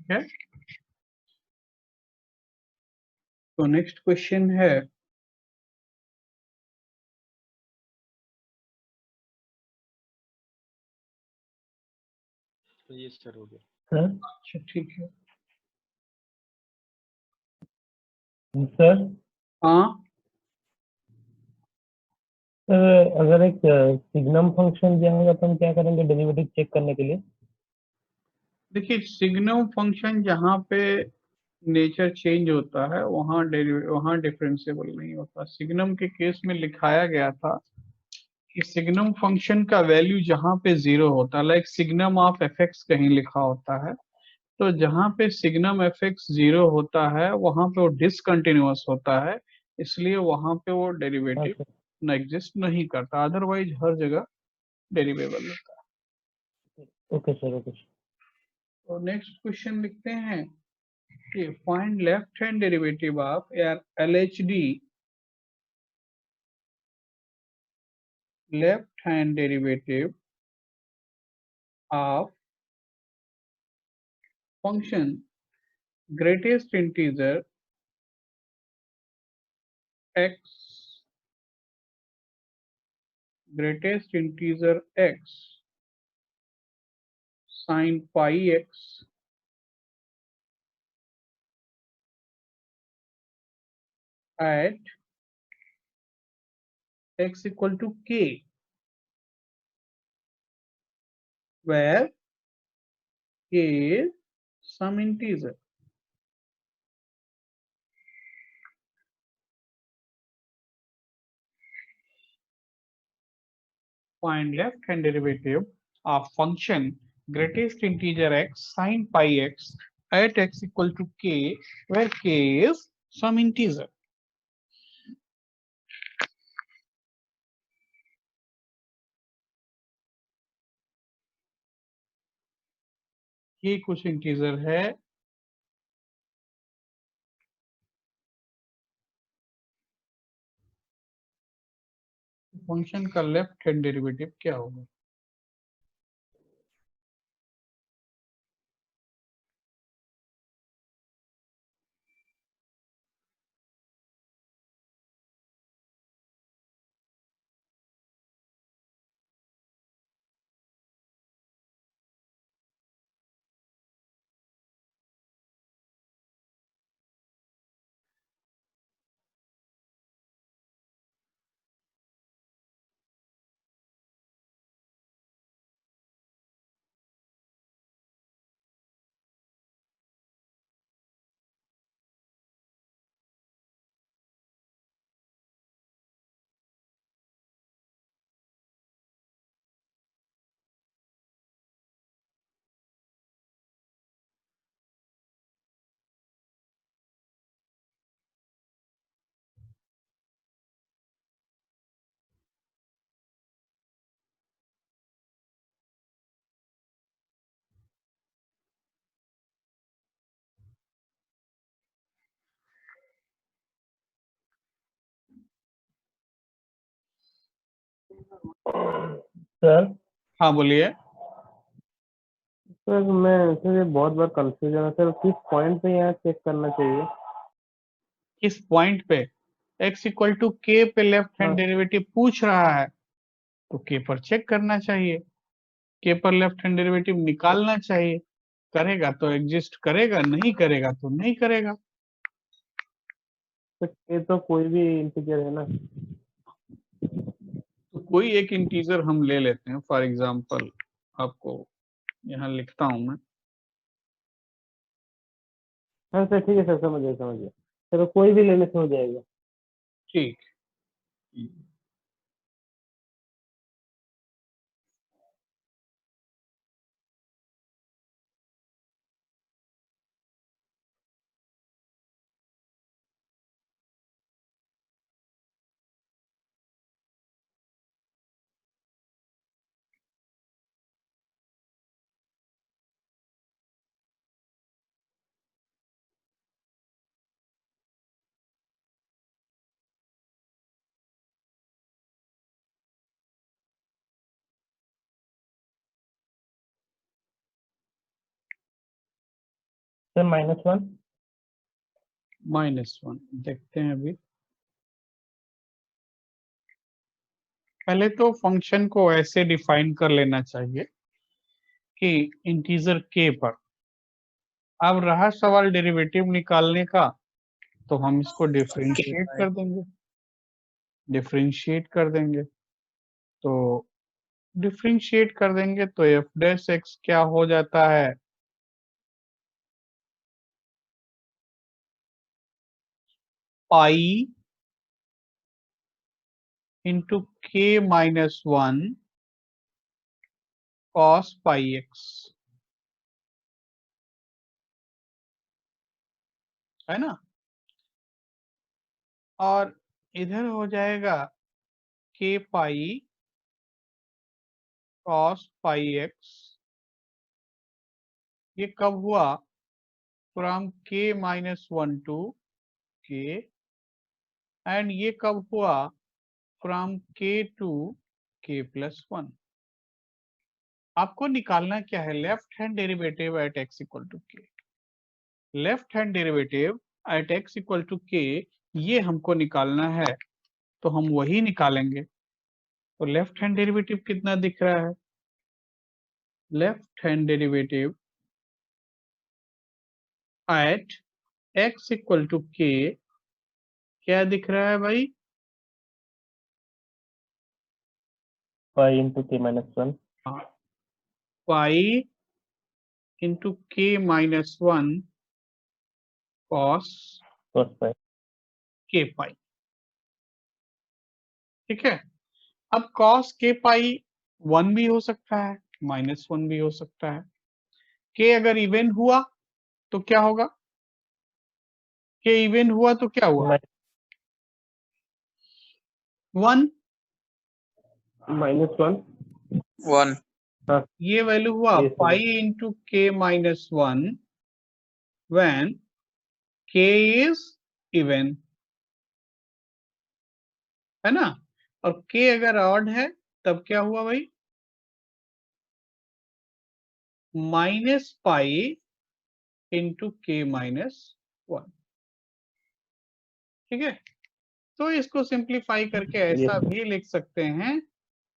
ठीक है। तो नेक्स्ट क्वेश्चन है ये सर हो गया। सर अच्छा ठीक है। सर हाँ सर अगर एक सिग्नम फंक्शन दिया होगा तो हम क्या करेंगे डेरिवेटिव चेक करने के लिए? देखिए, सिग्नम फंक्शन जहाँ पे नेचर चेंज होता है वहाँ डिफरेंशिएबल नहीं होता। सिग्नम के केस में लिखाया गया था कि सिग्नम फंक्शन का वैल्यू जहाँ पे जीरो होता है, like signum of F x कहीं लिखा होता है, तो जहाँ पे सिग्नम एफ एक्स जीरो होता है वहां पे वो डिसकंटिन्यूअस होता है, इसलिए वहां पे वो हाँ डेरिवेटिव सर। न एग्जिस्ट नहीं करता। अदरवाइज हर जगह डेरिवेबल होता है। Okay sir, okay sir. तो नेक्स्ट क्वेश्चन लिखते हैं कि find left hand derivative of L H D, left hand derivative of function greatest integer x, greatest integer x sin pi x at x equal to k, where k is some integer. Find left hand derivative of function greatest integer x sin pi x at x equal to k, where k is some integer. k कुछ integer है, function का left hand derivative क्या होगा? Sir हाँ बोलिए। Sir मैं sir ये बहुत बार कंफ्यूजन है सर, किस पॉइंट पे यहाँ चेक करना चाहिए? किस पॉइंट पे? x इक्वल टू के पे लेफ्ट हैंड हाँ डेरिवेटिव पूछ रहा है, तो के पर चेक करना चाहिए, के पर लेफ्ट हैंड डेरिवेटिव निकालना चाहिए। करेगा तो एग्जिस्ट करेगा, नहीं करेगा तो नहीं करेगा। तो ये तो कोई भी इंटीजर है ना? तो कोई एक इंटीजर हम ले लेते हैं, फॉर एग्जांपल आपको यहाँ लिखता हूं मैं। हाँ सर ठीक है सर, समझ गया समझ गया। चलो कोई भी लेने से हो जाएगा। ठीक। सर -1। -1 देखते हैं अभी। पहले तो फंक्शन को ऐसे डिफाइन कर लेना चाहिए कि इंटीजर k पर, अब रहा सवाल डेरिवेटिव निकालने का, तो हम इसको डिफरेंशिएट कर देंगे। तो डिफरेंशिएट कर देंगे तो f डैश x क्या हो जाता है, pi into k minus 1 cos pi x, है ना। और इधर हो जाएगा k pi cos pi x, ये कब हुआ, from k minus 1 to k, and ये कब हुआ, from k to k plus 1। आपको निकालना क्या है, left hand derivative at x equal to k। Left hand derivative at x equal to k, ये हमको निकालना है, तो हम वही निकालेंगे। तो लेफ्ट हैंड डेरिवेटिव कितना दिख रहा है, left hand derivative at x equal to k क्या दिख रहा है भाई, pi into k -1। Pi into k minus 1 cos cos पाई। k पाई, ठीक है। अब कॉस k पाई 1 भी हो सकता है, -1 भी हो सकता है। k अगर इवन हुआ तो क्या होगा, k इवन हुआ तो क्या हुआ, 1, -1। 1 ये वैल्यू हुआ Yes, sir. Pi into k minus 1 when k is even, है ना। और k अगर ऑड है तब क्या हुआ भाई, minus pi into k minus 1, ठीक है। तो इसको सिंप्लीफाई करके ऐसा Yes. भी लिख सकते हैं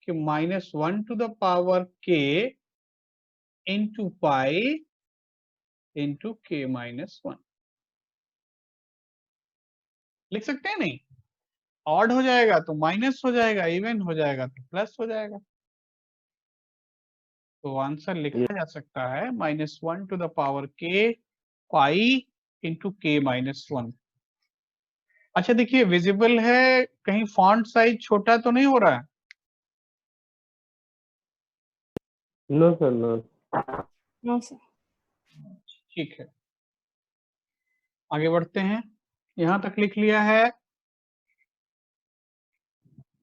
कि -1 to the power k into pi into k minus 1 लिख सकते हैं, नहीं ऑड हो जाएगा तो माइनस हो जाएगा, इवन हो जाएगा तो प्लस हो जाएगा। तो आंसर लिखा जा सकता है -1 to the power k pi into k minus 1। अच्छा देखिए, विजिबल है, कहीं फॉन्ट साइज छोटा तो नहीं हो रहा है, No, sir, no. No, sir. ठीक है। आगे बढ़ते हैं, यहां तक लिख लिया है,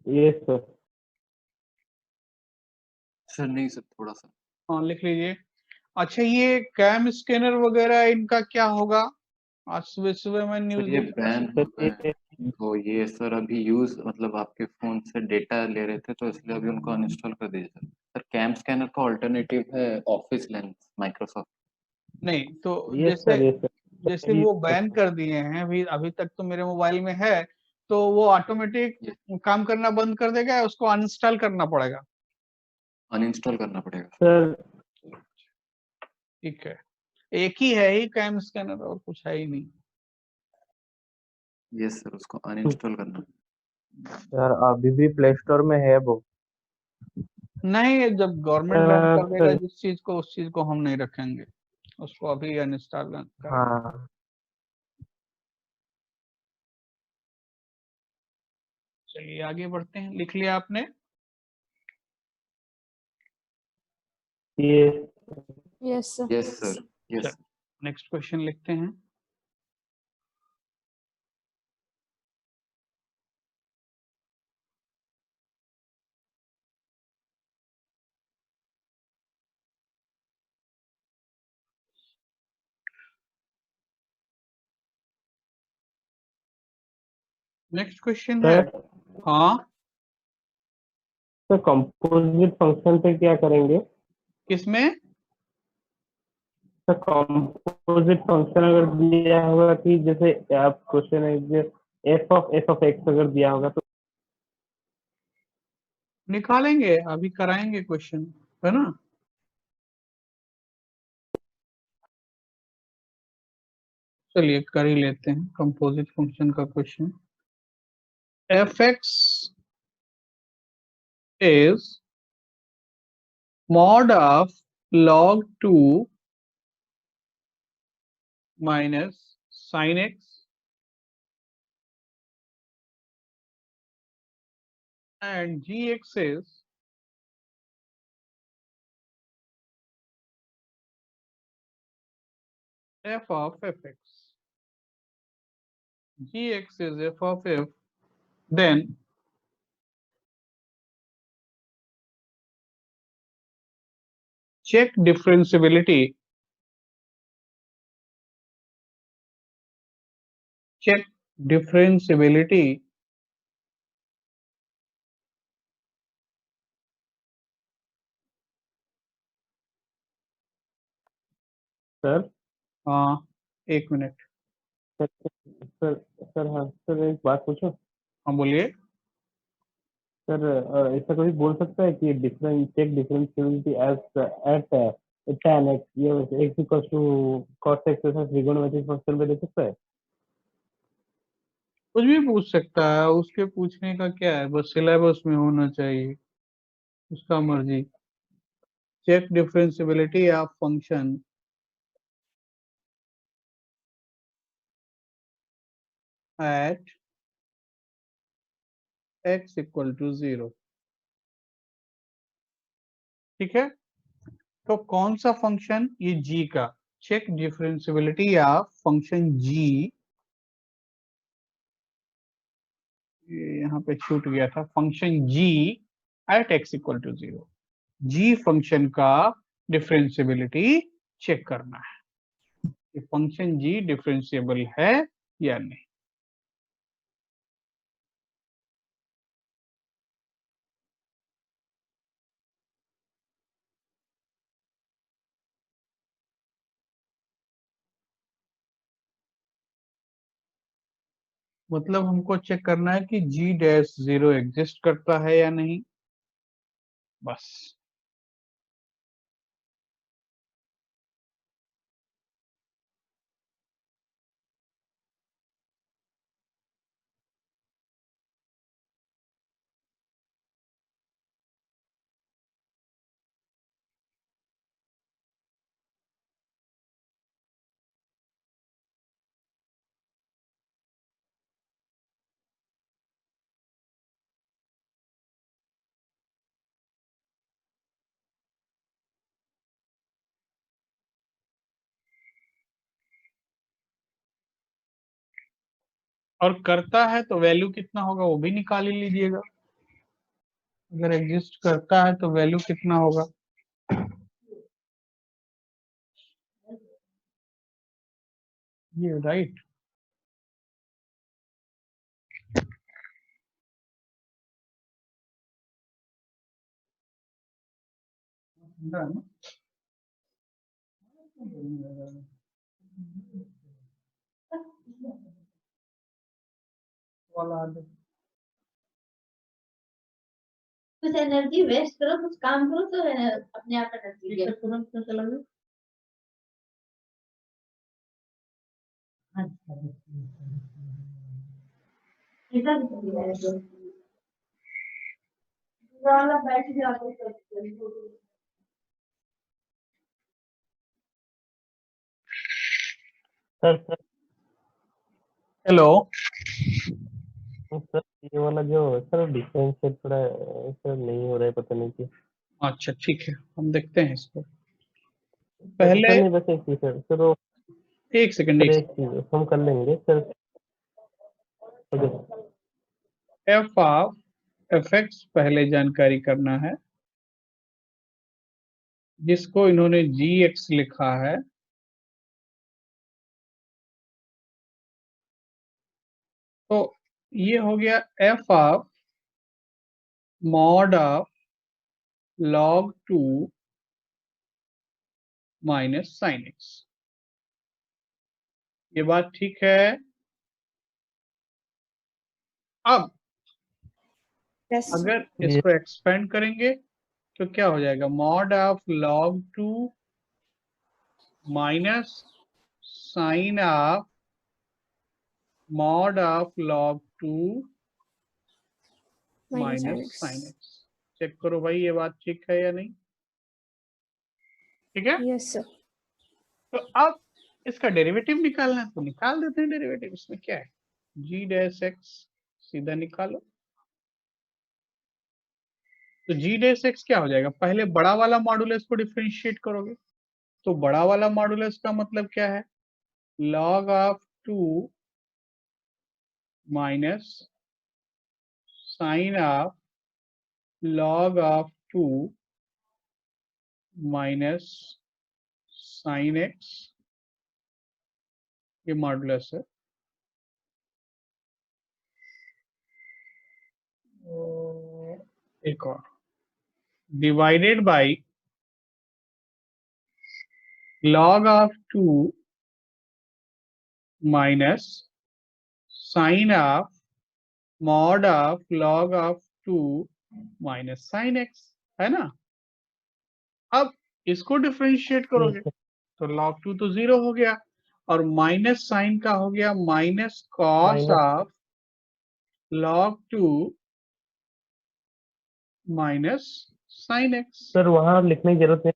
Yes, sir. सर नहीं सर, थोड़ा सा। हाँ लिख लीजिए। अच्छा ये कैम स्कैनर वगैरह इनका क्या होगा, आज सुबह सुबह मैं न्यूज ये देख रहा बैन था। हो गए हैं। तो ये सर अभी यूज मतलब आपके फोन से डेटा ले रहे थे, तो इसलिए अभी उनको अनइंस्टॉल कर दीजिए सर। सर कैम स्कैनर का ऑल्टरनेटिव है ऑफिस लेंस माइक्रोसॉफ्ट। नहीं तो Yes, sir. जैसे Yes, sir. जैसे वो बैन कर दिए हैं, अभी अभी तक तो मेरे मोबाइल में है, तो वो ऑटोमेटिक काम करना बंद कर देगा या उसको अनइंस्टॉल करना पड़ेगा, अनइंस्टॉल करना पड़ेगा। Sir, ठीक है। एक ही है ही कैम स्कैनर, और कुछ है ही नहीं। यस सर, उसको अनइंस्टॉल करना। सर अभी भी प्ले स्टोर में है वो। नहीं, जब गवर्नमेंट बैन कर देगा sir. जिस चीज को, उस चीज को हम नहीं रखेंगे, उसको अभी अनइंस्टॉल कर। हाँ चलिए आगे बढ़ते हैं, लिख लिया आपने, Yes. Yes, sir. Yes sir, yes. Next question लिखते हैं। नेक्स्ट क्वेश्चन है, Sir, हाँ तो कंपोजिट फंक्शन पे क्या करेंगे? किसमें, तो कंपोजिट फंक्शन अगर दिया होगा कि जैसे आप क्वेश्चन है एफ ऑफ एक्स अगर दिया होगा तो निकालेंगे, अभी कराएंगे क्वेश्चन, है ना। चलिए कर ही लेते हैं कंपोजिट फंक्शन का question. F x is mod of log 2 minus sin x and gx is f of fx. Gx is f of f, then check differentiability. Check differentiability sir हाँ, एक मिनट। सर सर सर हाँ sir एक बात पूछो हाँ बोलिए। Sir. ऐसा कोई बोल सकता है कि different check differentiability at tan x ये x equal to cos x ऐसा ट्रिगोनोमेट्रिक फंक्शन में दे सकता है? कुछ भी पूछ सकता है, उसके पूछने का क्या है, बस सिलेबस में होना चाहिए, उसका मर्जी। Check differentiability of function at x equal to 0। ठीक है, तो कौन सा फंक्शन, ये g का। Check differentiability of function g, यहाँ पे छूट गया था, function g at x equal to 0। g function का डिफरेंशियबिलिटी चेक करना है कि फंक्शन g डिफरेंशिएबल है या नहीं। मतलब हमको चेक करना है कि g डैश 0 एग्जिस्ट करता है या नहीं, बस। और करता है तो वैल्यू कितना होगा वो भी निकाल ही लीजिएगा। अगर एग्जिस्ट करता है तो वैल्यू कितना होगा। ये राइट। कुछ एनर्जी वेस्ट करो, कुछ काम करो तो अपने आप एनर्जी गेन। तुरंत में चला गया। इधर वाला बैठ जाते सर सर हेलो। सर ये वाला जो सर डिफरेंशियल थोड़ा सर नहीं हो रहा है, पता नहीं क्यों। अच्छा ठीक है, हम देखते हैं इसको। सर पहले नहीं बस एक चीज सर सर वो एक सेकंड, सर एक चीज हम कर लेंगे sir. Okay F of F x पहले जानकारी करना है, जिसको इन्होंने जी एक्स लिखा है। तो ये हो गया F of mod of log 2 minus sine x. ये बात ठीक है। अब Yes. अगर इसको एक्सपेंड करेंगे तो क्या हो जाएगा, mod of log 2 minus sine of mod of log 2 Minus minus X. Sine x. Check करो भाई ये बात ठीक है या नहीं, ठीक है। Yes, sir. तो अब इसका डेरिवेटिव निकालना है तो निकाल देते हैं डेरिवेटिव। इसमें क्या है, जी डैश एक्स सीधा निकालो। तो जी डैश एक्स क्या हो जाएगा, पहले बड़ा वाला मॉडुलस को डिफरेंशिएट करोगे तो बड़ा वाला मॉडुलस का मतलब क्या है, log of 2 minus sine of log of 2 minus sine x, ये मॉडुलस है। एक और divided by log of 2 minus sine of mod of log of 2 minus sine x, है ना। अब इसको डिफरेंशिएट करोगे तो log 2 तो 0 हो गया और माइनस साइन का हो गया minus cos of log 2 minus sine x. Sir वहाँ लिखने की जरूरत नहीं,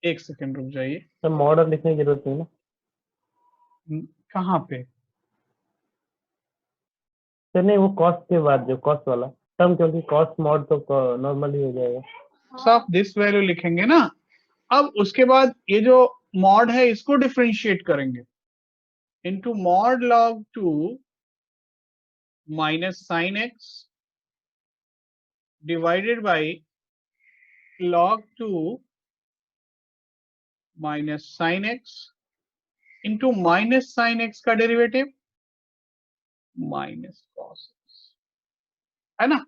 एक सेकंड रुक जाइए, सर मॉडल लिखने की जरूरत नहीं ना। कहाँ पे, सर नहीं, वो कॉस्ट के बाद जो कॉस्ट वाला टर्म, क्योंकि कॉस्ट मॉड तो नॉर्मल ही हो जाएगा। सब दिस वैल्यू लिखेंगे ना। अब उसके बाद ये जो मॉड है इसको डिफरेंशिएट करेंगे into mod log 2 minus sine x divided by log 2 minus sine x into minus sine x का डेरिवेटिव माइनस कॉस एक्स, है ना।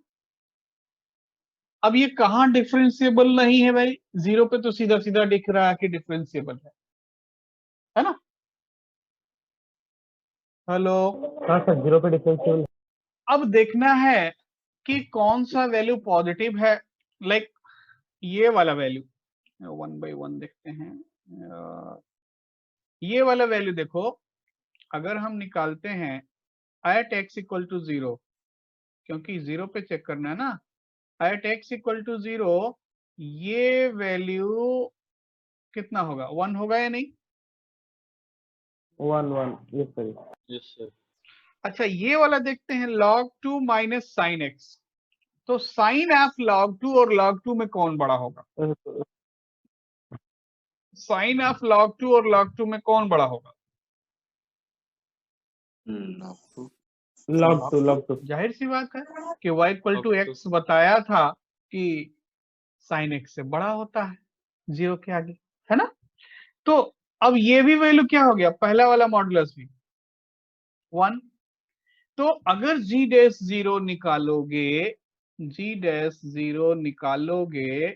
अब ये कहां डिफरेंशिएबल नहीं है भाई, जीरो पे तो सीधा सीधा दिख रहा है कि डिफरेंशिएबल है ना। हेलो, हाँ सर, जीरो पे डिफरेंशियल। अब देखना है कि कौन सा वैल्यू पॉजिटिव है, लाइक ये वाला वैल्यू 1/1 देखते हैं। ये वाला वैल्यू देखो, अगर हम निकालते हैं एट x इक्वल टू 0, क्योंकि 0 पे चेक करना है ना, एट x इक्वल टू 0 ये वैल्यू कितना होगा, 1 होगा या नहीं। 1 यस सर। Yes sir. अच्छा ये वाला देखते हैं log 2 माइनस साइन एक्स, तो साइन ऑफ log 2 और log 2 में कौन बड़ा होगा, साइन ऑफ log 2 और log 2 में कौन बड़ा होगा, log 2 जाहिर सी बात है कि y इक्वल टू एक्स बताया था कि साइन एक्स से बड़ा होता है 0 के आगे, है ना। तो अब ये भी वैल्यू क्या हो गया, पहला वाला मॉडुलस भी 1। तो अगर g डैश 0 निकालोगे, g डैश 0 निकालोगे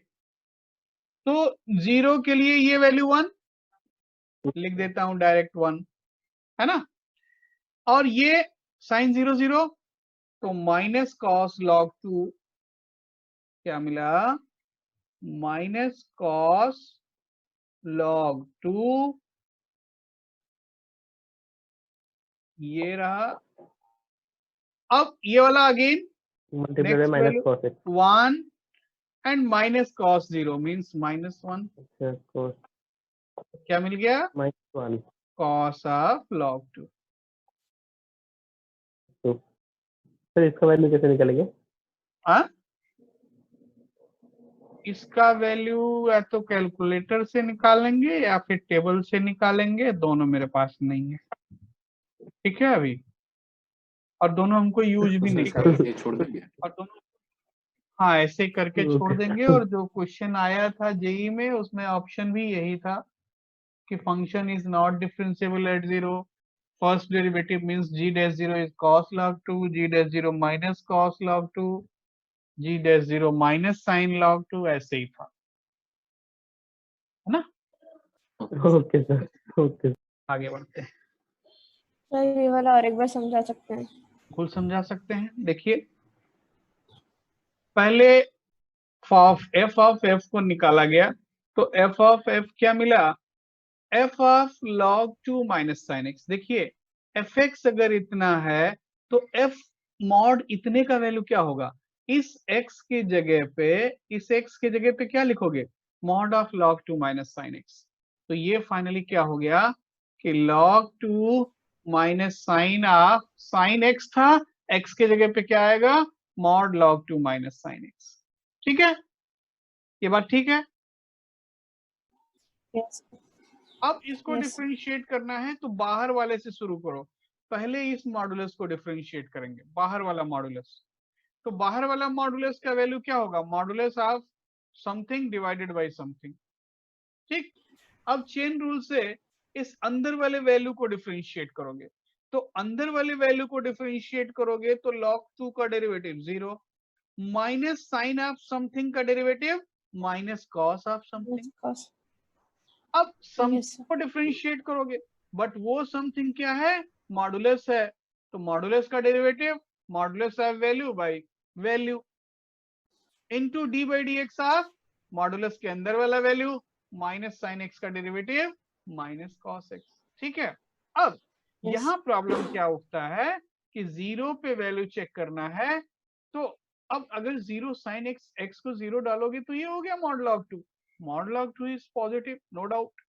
तो 0 के लिए ये वैल्यू 1 लिख देता हूं, डायरेक्ट 1, है ना। और ये साइन 0 0 तो माइनस कॉस log 2 क्या मिला, माइनस कॉस log 2, ये रहा। अब ये वाला again multiply next minus value cos x 1 and minus cos 0 means minus 1, cos क्या मिल गया, -1। cos of log 2। तो सर इसका वैल्यू कैसे निकालेंगे? हाँ, इसका वैल्यू या तो कैलकुलेटर से निकालेंगे या फिर टेबल से निकालेंगे, दोनों मेरे पास नहीं है, ठीक है अभी, और दोनों हमको यूज भी नहीं करते, छोड़ देंगे। और दोनों हाँ ऐसे करके छोड़ देंगे। और जो क्वेश्चन आया था जेई में उसमें ऑप्शन भी यही था कि function is not differentiable at 0, first derivative means g dash 0 is cos log 2, g dash 0 minus cos log 2, g dash 0 minus sine log 2, ऐसे ही था, है ना। Okay sir, okay. आगे बढ़ते हैं, सर ये वाला और एक बार समझा सकते हैं? बिल्कुल समझा सकते हैं। देखिए पहले एफ ऑफ एफ को निकाला गया, तो एफ ऑफ एफ क्या मिला, F of log 2 minus sine x. देखिए एफ एक्स अगर इतना है तो एफ मॉड इतने का वैल्यू क्या होगा, इस x की जगह पे, इस x की जगह पे क्या लिखोगे, mod of log 2 minus sine x. तो ये फाइनली क्या हो गया कि log 2 minus sine of sine x था, x के जगह पे क्या आएगा, mod log 2 minus sine x. ठीक है, ये बात ठीक है। यस अब इसको Yes. डिफरेंशिएट करना है तो बाहर वाले से शुरू करो। पहले इस मॉडुलस को डिफरेंशिएट करेंगे, बाहर वाला मॉडुलस। तो बाहर वाला मॉडुलस का वैल्यू क्या होगा, modulus of something divided by something. ठीक, अब चेन रूल से इस अंदर वाले वैल्यू को डिफरेंशिएट करोगे, तो अंदर वाले वैल्यू को डिफरेंशिएट करोगे तो log 2 का derivative 0 minus sine of something का derivative minus cos of something. cos. अब सम Yes, sir. को डिफरेंशिएट करोगे, बट वो समथिंग क्या है, मॉडुलस है, तो मॉडुलस का derivative modulus of value by value into d by d x of modulus के अंदर वाला वैल्यू माइनस साइन एक्स का डेरिवेटिव माइनस कॉस एक्स। ठीक है, अब Yes. यहाँ प्रॉब्लम क्या उठता है कि जीरो पे वैल्यू चेक करना है, तो अब अगर जीरो साइन एक्स, एक्स को जीरो डालोगे तो ये हो गया mod log 2, mod log 2 is positive no doubt.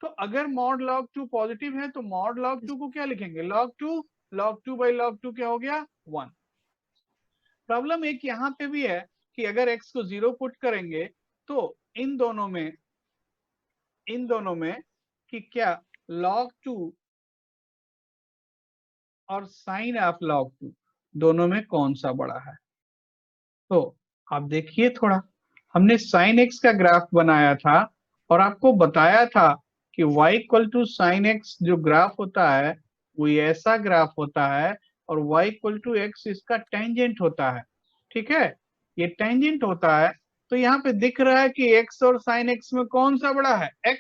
तो अगर मॉड log 2 पॉजिटिव है तो मॉड log 2 को क्या लिखेंगे, log 2 बाई log 2 क्या हो गया 1। प्रॉब्लम एक यहाँ पे भी है कि अगर x को जीरो पुट करेंगे तो इन दोनों में कि क्या log 2 और साइन ऑफ log 2 दोनों में कौन सा बड़ा है। तो आप देखिए थोड़ा, हमने साइन एक्स का ग्राफ बनाया था और आपको बताया था कि y equal to sine x जो ग्राफ होता है वो ऐसा ग्राफ होता है और y इक्वल टू एक्स इसका टेंजेंट होता है। ठीक है, ये टेंजेंट होता है, तो यहाँ पे दिख रहा है कि x और साइन एक्स में कौन सा बड़ा है, x।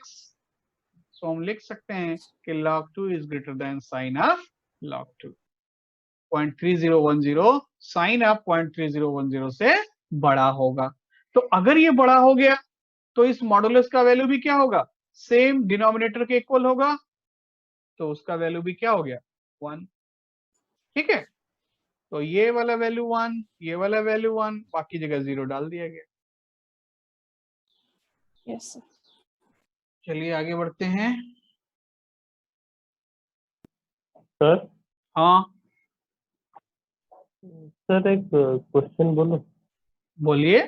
तो हम लिख सकते हैं कि log 2 is greater than sine of log 2। 0.3010 sine of 0.3010 से बड़ा होगा। तो अगर ये बड़ा हो गया तो इस मॉडुलस का वैल्यू भी क्या होगा, सेम डिनोमिनेटर के इक्वल होगा, तो उसका वैल्यू भी क्या हो गया 1। ठीक है, तो ये वाला वैल्यू 1, ये वाला वैल्यू 1, बाकी जगह 0 डाल दिया गया। Yes, sir. चलिए आगे बढ़ते हैं। सर, हाँ सर एक क्वेश्चन बोलो। बोलिए।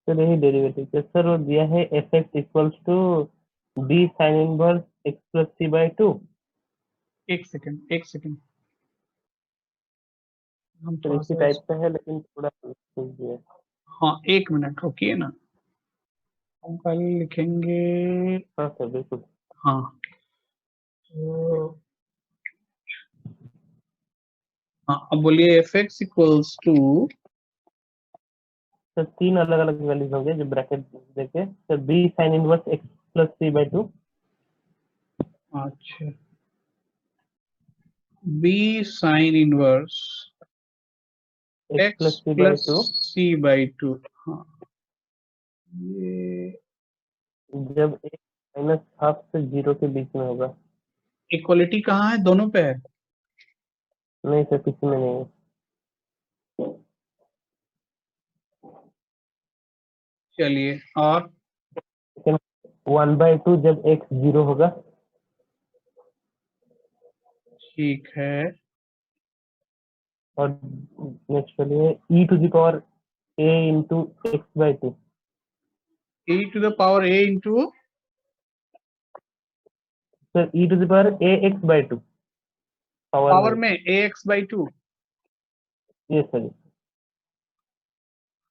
सर यही डेरिवेटिव है सर, वो दिया है f x equals to b sine inverse x plus c by 2। एक सेकंड हम सर थोड़ा इसी सा टाइप का है लेकिन थोड़ा समझिए। हाँ 1 मिनट रुकिए ना, हम कल लिखेंगे। हाँ सर बिल्कुल। हाँ तो हाँ अब बोलिए f x equals to, sir तीन अलग अलग वैल्यूज होंगे जो ब्रैकेट देके, sir b sine inverse x plus c by 2। अच्छा b sine inverse x x plus c by plus 2 c by 2। हाँ ये जब एक माइनस हाफ से जीरो के बीच में होगा। इक्वलिटी कहाँ है, दोनों पे है। नहीं सर किसी में नहीं है। चलिए और 1/2 जब एक्स जीरो होगा। ठीक है, और नेक्स्ट चलिए e to the power a into x by 2। e to the power a into, sir e to the power a x by 2 power में ax बाई 2। ये सर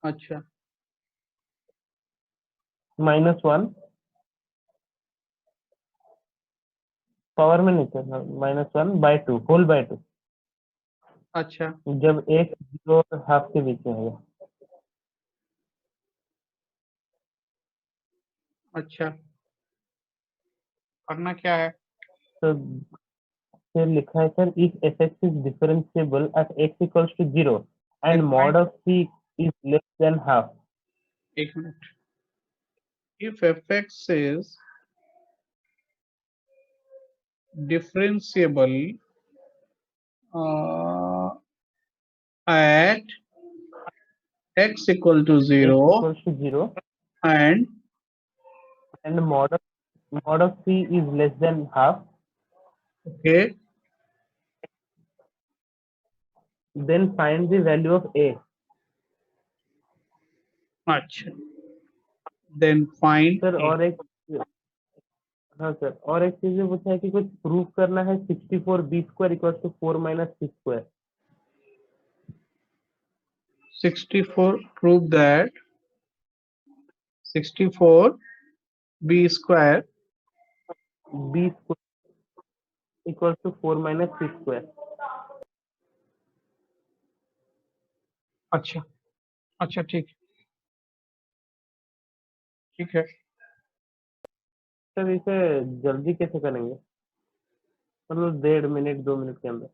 अच्छा -1 पावर में नहीं सर, -1 बाई 2 होल बाई 2 अच्छा जब एक zero और half के बीच में होगा। अच्छा करना क्या है? तो फिर लिखा है sir if f x is differentiable at x equals to 0 and mod of c is less than half. एक minute. If fx is differentiable at x equal to 0 equals to 0 and mod of c is less than half, okay, then find the value of a. अच्छा, then find sir a. और एक, हाँ sir, और एक चीज में पूछा है कि कुछ प्रूव करना है 64 b square equals to 4 minus c square. 64 prove that 64 b square b square equals to 4 minus c square. अच्छा, अच्छा, ठीक है. सर इसे जल्दी कैसे करेंगे, मतलब 1.5 मिनट 2 मिनट के अंदर?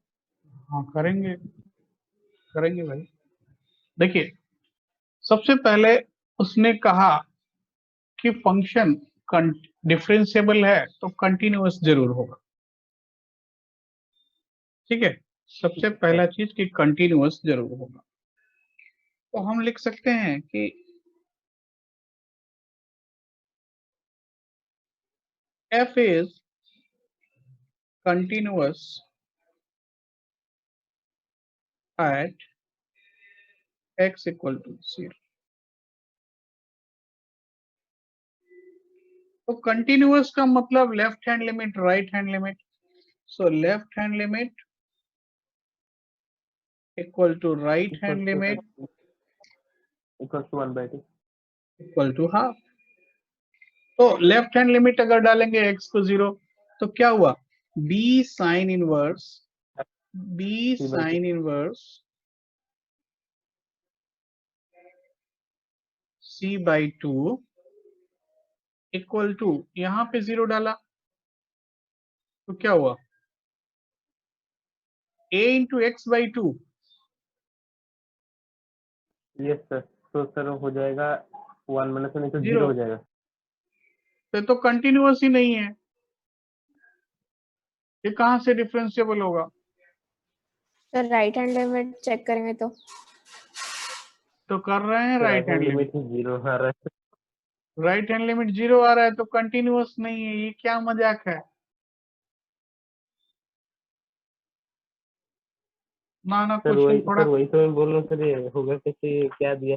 हाँ, करेंगे भाई. देखिए, सबसे पहले उसने कहा कि फंक्शन डिफरेंशिएबल है तो कंटिन्यूअस जरूर होगा. ठीक है, सबसे पहला चीज कि कंटिन्यूअस जरूर होगा. तो हम लिख सकते हैं कि f is continuous at x equal to 0. तो कंटिन्यूअस का मतलब left hand limit, right hand limit. So left hand limit equal to right hand limit equals to 1/2. Equal to half. तो लेफ्ट हैंड लिमिट अगर डालेंगे x को 0 तो क्या हुआ? b sine inverse c/2 equal to, यहां पे 0 डाला तो क्या हुआ? a into x/2. Yes sir, तो सर हो जाएगा 1 minus 1 तो 0 0 हो जाएगा. तो कंटिन्यूअस ही नहीं है, ये कहां से डिफरेंशिएबल होगा? Sir right hand limit check करेंगे तो कर रहे हैं तो राइट हैंड लिमिट. 0 आ रहा है. राइट हैंड लिमिट 0 आ रहा है तो कंटिन्यूअस नहीं है. ये क्या मजाक है? ना क्वेश्चन थोड़ा सर वही तो मैं बोल रहा हूँ सर, ये होगा कैसे, क्या दिया?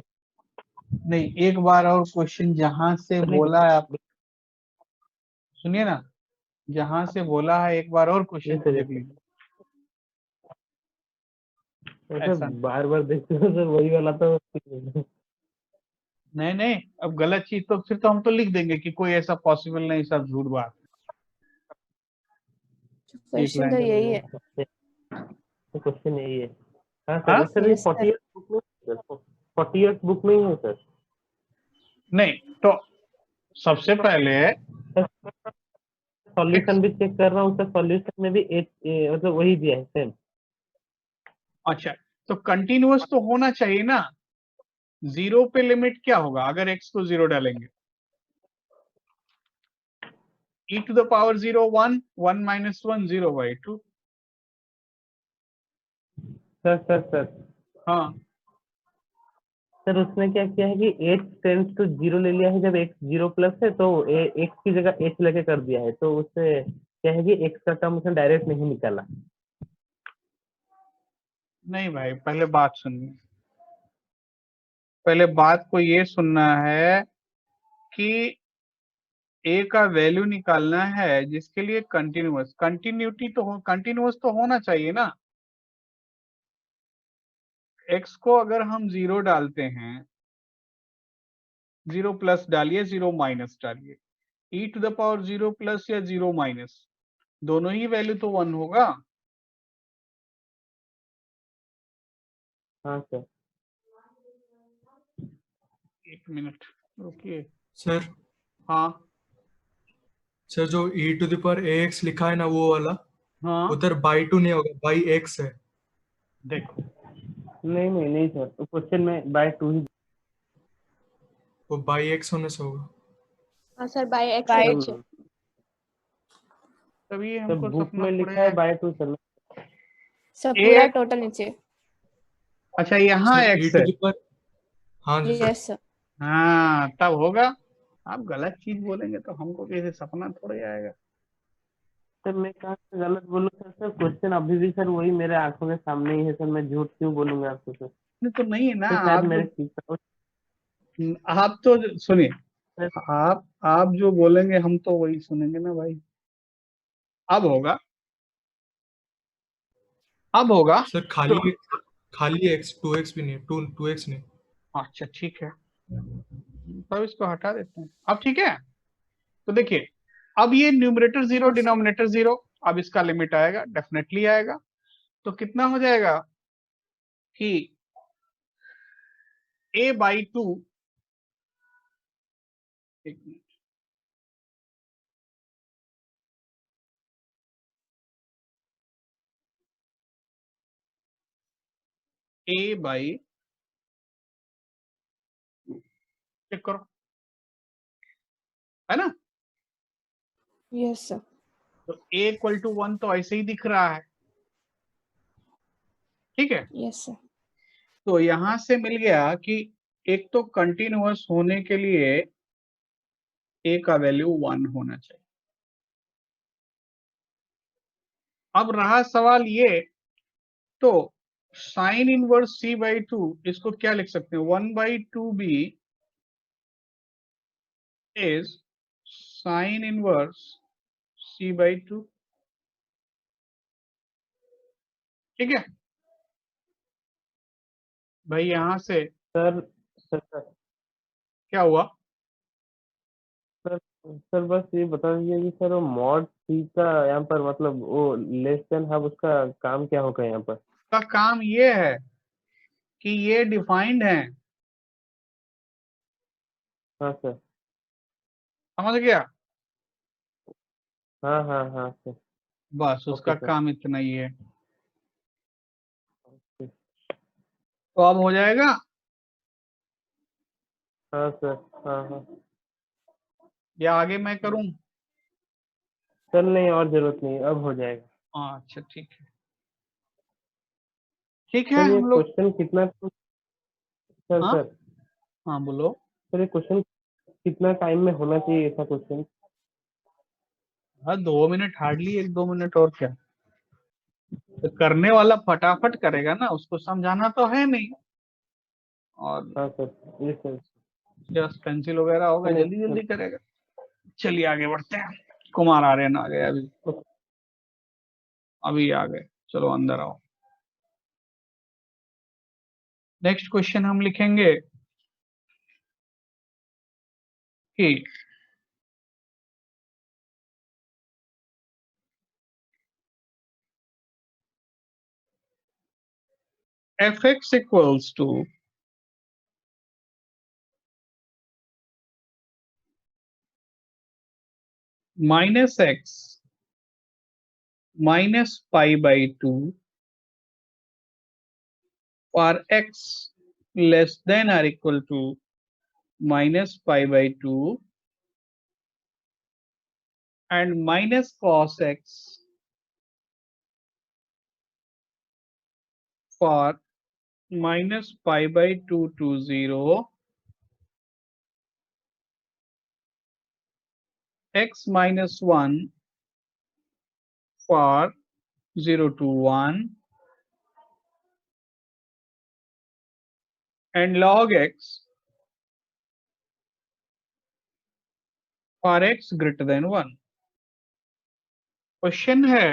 नहीं. एक बार और क्वेश्चन जहां से बोला है आप सुनिए ना, जहां से बोला है एक बार और क्वेश्चन को देख लीजिए. सर बार बार देखते हो सर, वही वाला तो. नहीं, अब गलत चीज तो फिर तो हम तो लिख देंगे कि कोई ऐसा पॉसिबल नहीं, सब झूठ बात. क्वेश्चन तो यही है. क्वेश्चन यही है. हाँ हाँ? सर, सर 40 बुक में, 40 बुक में ही है सर. नहीं तो सबसे पहले सॉल्यूशन भी चेक कर रहा हूँ सर, सॉल्यूशन में भी मतलब वही दिया है सेम. अच्छा, तो कंटिन्यूअस तो होना चाहिए ना. 0 पे लिमिट क्या होगा अगर x को 0 डालेंगे? e to the power 0 1 1 minus 1 0/2. Sir हाँ, सर उसने क्या किया है कि h टेंड्स टू 0 ले लिया है. जब x 0 प्लस है तो x की जगह h लेके कर दिया है, तो उससे क्या है कि x का टर्म उसने डायरेक्ट नहीं निकाला. नहीं भाई, पहले बात सुनिए. पहले बात को ये सुनना है कि a का वैल्यू निकालना है जिसके लिए कंटिन्यूअस तो होना चाहिए ना. x को अगर हम 0 डालते हैं, 0 प्लस डालिए 0 माइनस डालिए, e to the power 0 plus या 0 माइनस दोनों ही वैल्यू तो 1 होगा. हाँ सर. एक मिनट रुकिए. सर हाँ, सर जो e to the power ax लिखा है ना वो वाला, हाँ उधर बाई टू नहीं होगा, बाई एक्स है। देखो, नहीं नहीं नहीं सर, तो क्वेश्चन में बाय 2 ही। वो बाई एक्स होने से होगा। हाँ सर, बाय एक्स बाय नीचे। तभी सर हमको बुक सपना में थोड़े लिखा है है। By 2 sir. सब पूरा एक, टोटल नीचे। अच्छा यहाँ सर e एक्स टू है। द पावर, हाँ जी सर। Yes sir. हाँ तब होगा। आप गलत चीज बोलेंगे तो हमको कैसे सपना थोड़े आएगा। सर मैं कहाँ से गलत बोलूँ सर? सर क्वेश्चन अभी भी सर वही मेरे आंखों के सामने ही है सर, मैं झूठ क्यों बोलूंगा आपको सर? नहीं तो नहीं है ना, तो शायद आप मेरे जो, ठीक था। आप तो सुनिए, सर आप जो बोलेंगे हम तो वही सुनेंगे ना भाई। अब होगा, अब होगा। सर तो खाली एक्स, टू एक्स भी नहीं, टू एक्स नहीं। अच्छा ठीक है, तब इसको हटा देते हैं। अब ठीक है, तो देखिए, अब ये numerator zero yes sir. Denominator zero, अब इसका लिमिट आएगा, डेफिनेटली आएगा। तो कितना हो जाएगा कि a बाई टू, एक मिनट, a बाई, चेक करो, है ना? Yes sir. तो a इक्वल टू 1 तो ऐसे ही दिख रहा है, ठीक है। Yes sir. तो यहां से मिल गया कि एक तो कंटिन्यूअस होने के लिए a का वैल्यू 1 होना चाहिए। अब रहा सवाल ये, तो sine inverse c by two, इसको क्या लिख सकते हैं? 1/2b is sine inverse c by two, ठीक है भाई। यहां से सर सर सर क्या हुआ? सर सर बस ये बता दीजिए कि सर वो मॉड सी का यहाँ पर मतलब वो लेस देन हाफ, उसका काम क्या होगा यहाँ पर? का काम ये है कि ये डिफाइंड है, हाँ सर। समझ गया? हाँ हाँ हाँ सर। बस ओके उसका सर। काम इतना ही है। ओके। तो अब हो जाएगा। हाँ सर। हाँ हाँ या आगे मैं करूं? सर, नहीं और जरूरत नहीं, अब हो जाएगा। अच्छा ठीक है, ठीक है सर ये हम लोग। क्वेश्चन कितना सर हाँ सर हाँ बोलो। सर ये क्वेश्चन कितना टाइम में होना चाहिए ऐसा क्वेश्चन? हाँ 2 मिनट, हार्डली 1-2 मिनट, और क्या। तो करने वाला फटाफट करेगा ना, उसको समझाना तो है नहीं। और हाँ सर, ये सर। जस्ट पेंसिल वगैरह होगा, नहीं जल्दी सर। जल्दी करेगा। चलिए आगे बढ़ते हैं। कुमार आर्यन आ गए, अभी अभी आ गए, चलो अंदर आओ। नेक्स्ट क्वेश्चन हम लिखेंगे कि fx equals to minus x minus pi by 2 for x less than or equal to minus pi by 2 and minus cos x for minus pi by 2 to 0, x minus 1 for 0 to 1, and log x for x greater than 1। Question है,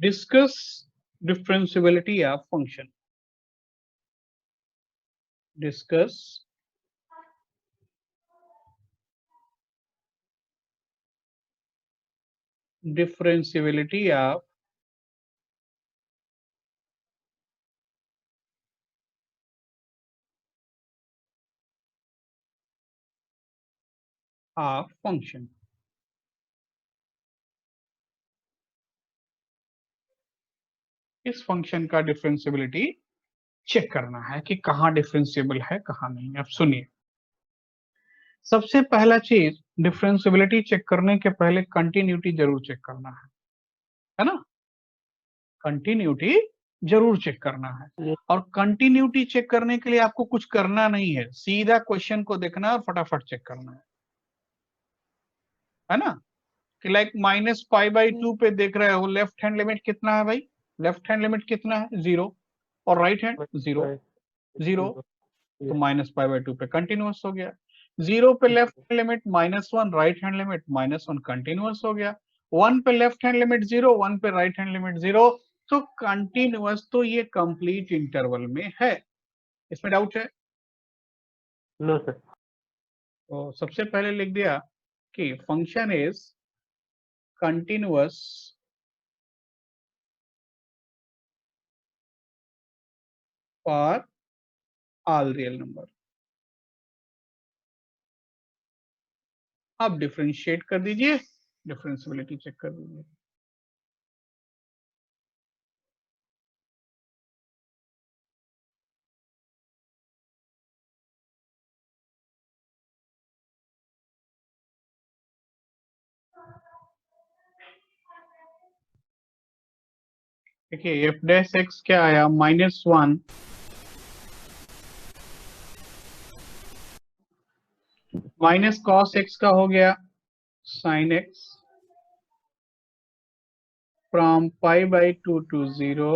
discuss differentiability of function. Discuss differentiability of of function. इस function का differentiability check करना है कि कहाँ differentiable है कहाँ नहीं। अब सुनिए, सबसे पहला चीज डिफरेंशियबिलिटी चेक करने के पहले कंटिन्यूटी जरूर चेक करना है ना। कंटिन्यूटी जरूर चेक करना है, और कंटिन्यूटी चेक करने के लिए आपको कुछ करना नहीं है, सीधा क्वेश्चन को देखना और फटाफट चेक करना है ना। कि लाइक -π/2 पे देख रहे हो, लेफ्ट हैंड लिमिट कितना है भाई? लेफ्ट हैंड लिमिट कितना है? 0, और राइट हैंड 0 0, तो -π/2 पे कंटिन्यूअस हो गया। 0 पे left hand limit -1, right hand limit -1, continuous हो गया। 1 पे लेफ्ट हैंड लिमिट 0, 1 पे राइट हैंड लिमिट 0, तो कंटिन्यूअस, तो ये कंप्लीट इंटरवल में है। इसमें डाउट है? No sir. तो सबसे पहले लिख दिया कि function is continuous for all real number. अब डिफरेंशिएट कर दीजिए, डिफरेंशियबिलिटी चेक कर दीजिए। देखिए f डैश x क्या आया? -1 माइनस कॉस x का हो गया sin x from π/2 to 0,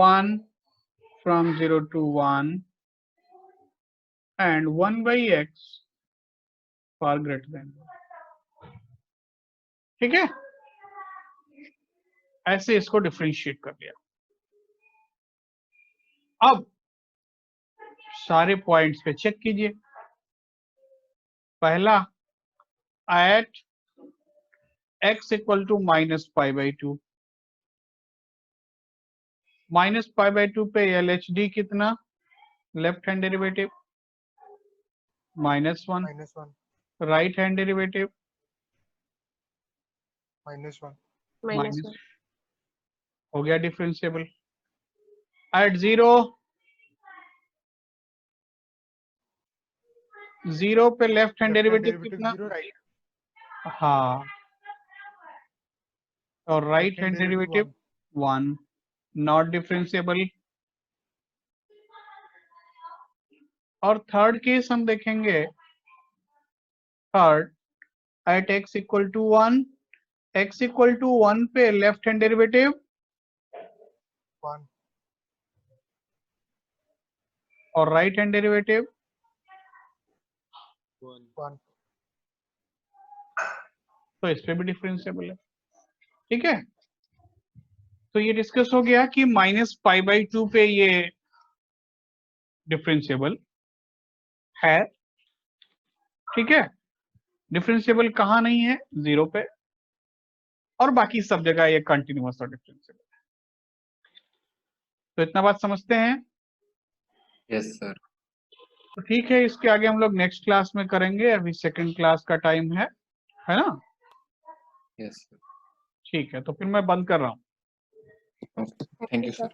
1 from 0 to 1, and 1/x far greater than 1। ठीक है, ऐसे इसको डिफरेंशिएट कर लिया। अब सारे पॉइंट्स पे चेक कीजिए। पहला, एट x इक्वल टू -π/2, -π/2 पे LHD कितना? Left hand derivative -1, -1 right hand derivative -1 -1 हो गया डिफरेंशिएबल। एट 0 पे लेफ्ट हैंड डेरिवेटिव कितना? 0 राइट हाँ, और right hand derivative 1, not differentiable. और थर्ड केस हम देखेंगे, third, at x equal to 1, x equal to 1 पे लेफ्ट हैंड डेरिवेटिव 1 और राइट हैंड डेरिवेटिव 1। तो इस पे भी डिफरेंशिएबल है। ठीक है, तो ये डिस्कस हो गया कि -π/2 पे ये डिफरेंशिएबल है। ठीक है, डिफरेंशिएबल कहाँ नहीं है? 0 पे, और बाकी सब जगह ये कंटिन्यूअस और डिफरेंशिएबल है। तो इतना बात समझते हैं? Yes sir. तो ठीक है, इसके आगे हम लोग नेक्स्ट क्लास में करेंगे, अभी सेकंड क्लास का टाइम है ना? Yes sir. ठीक है, तो फिर मैं बंद कर रहा हूँ। Thank you sir.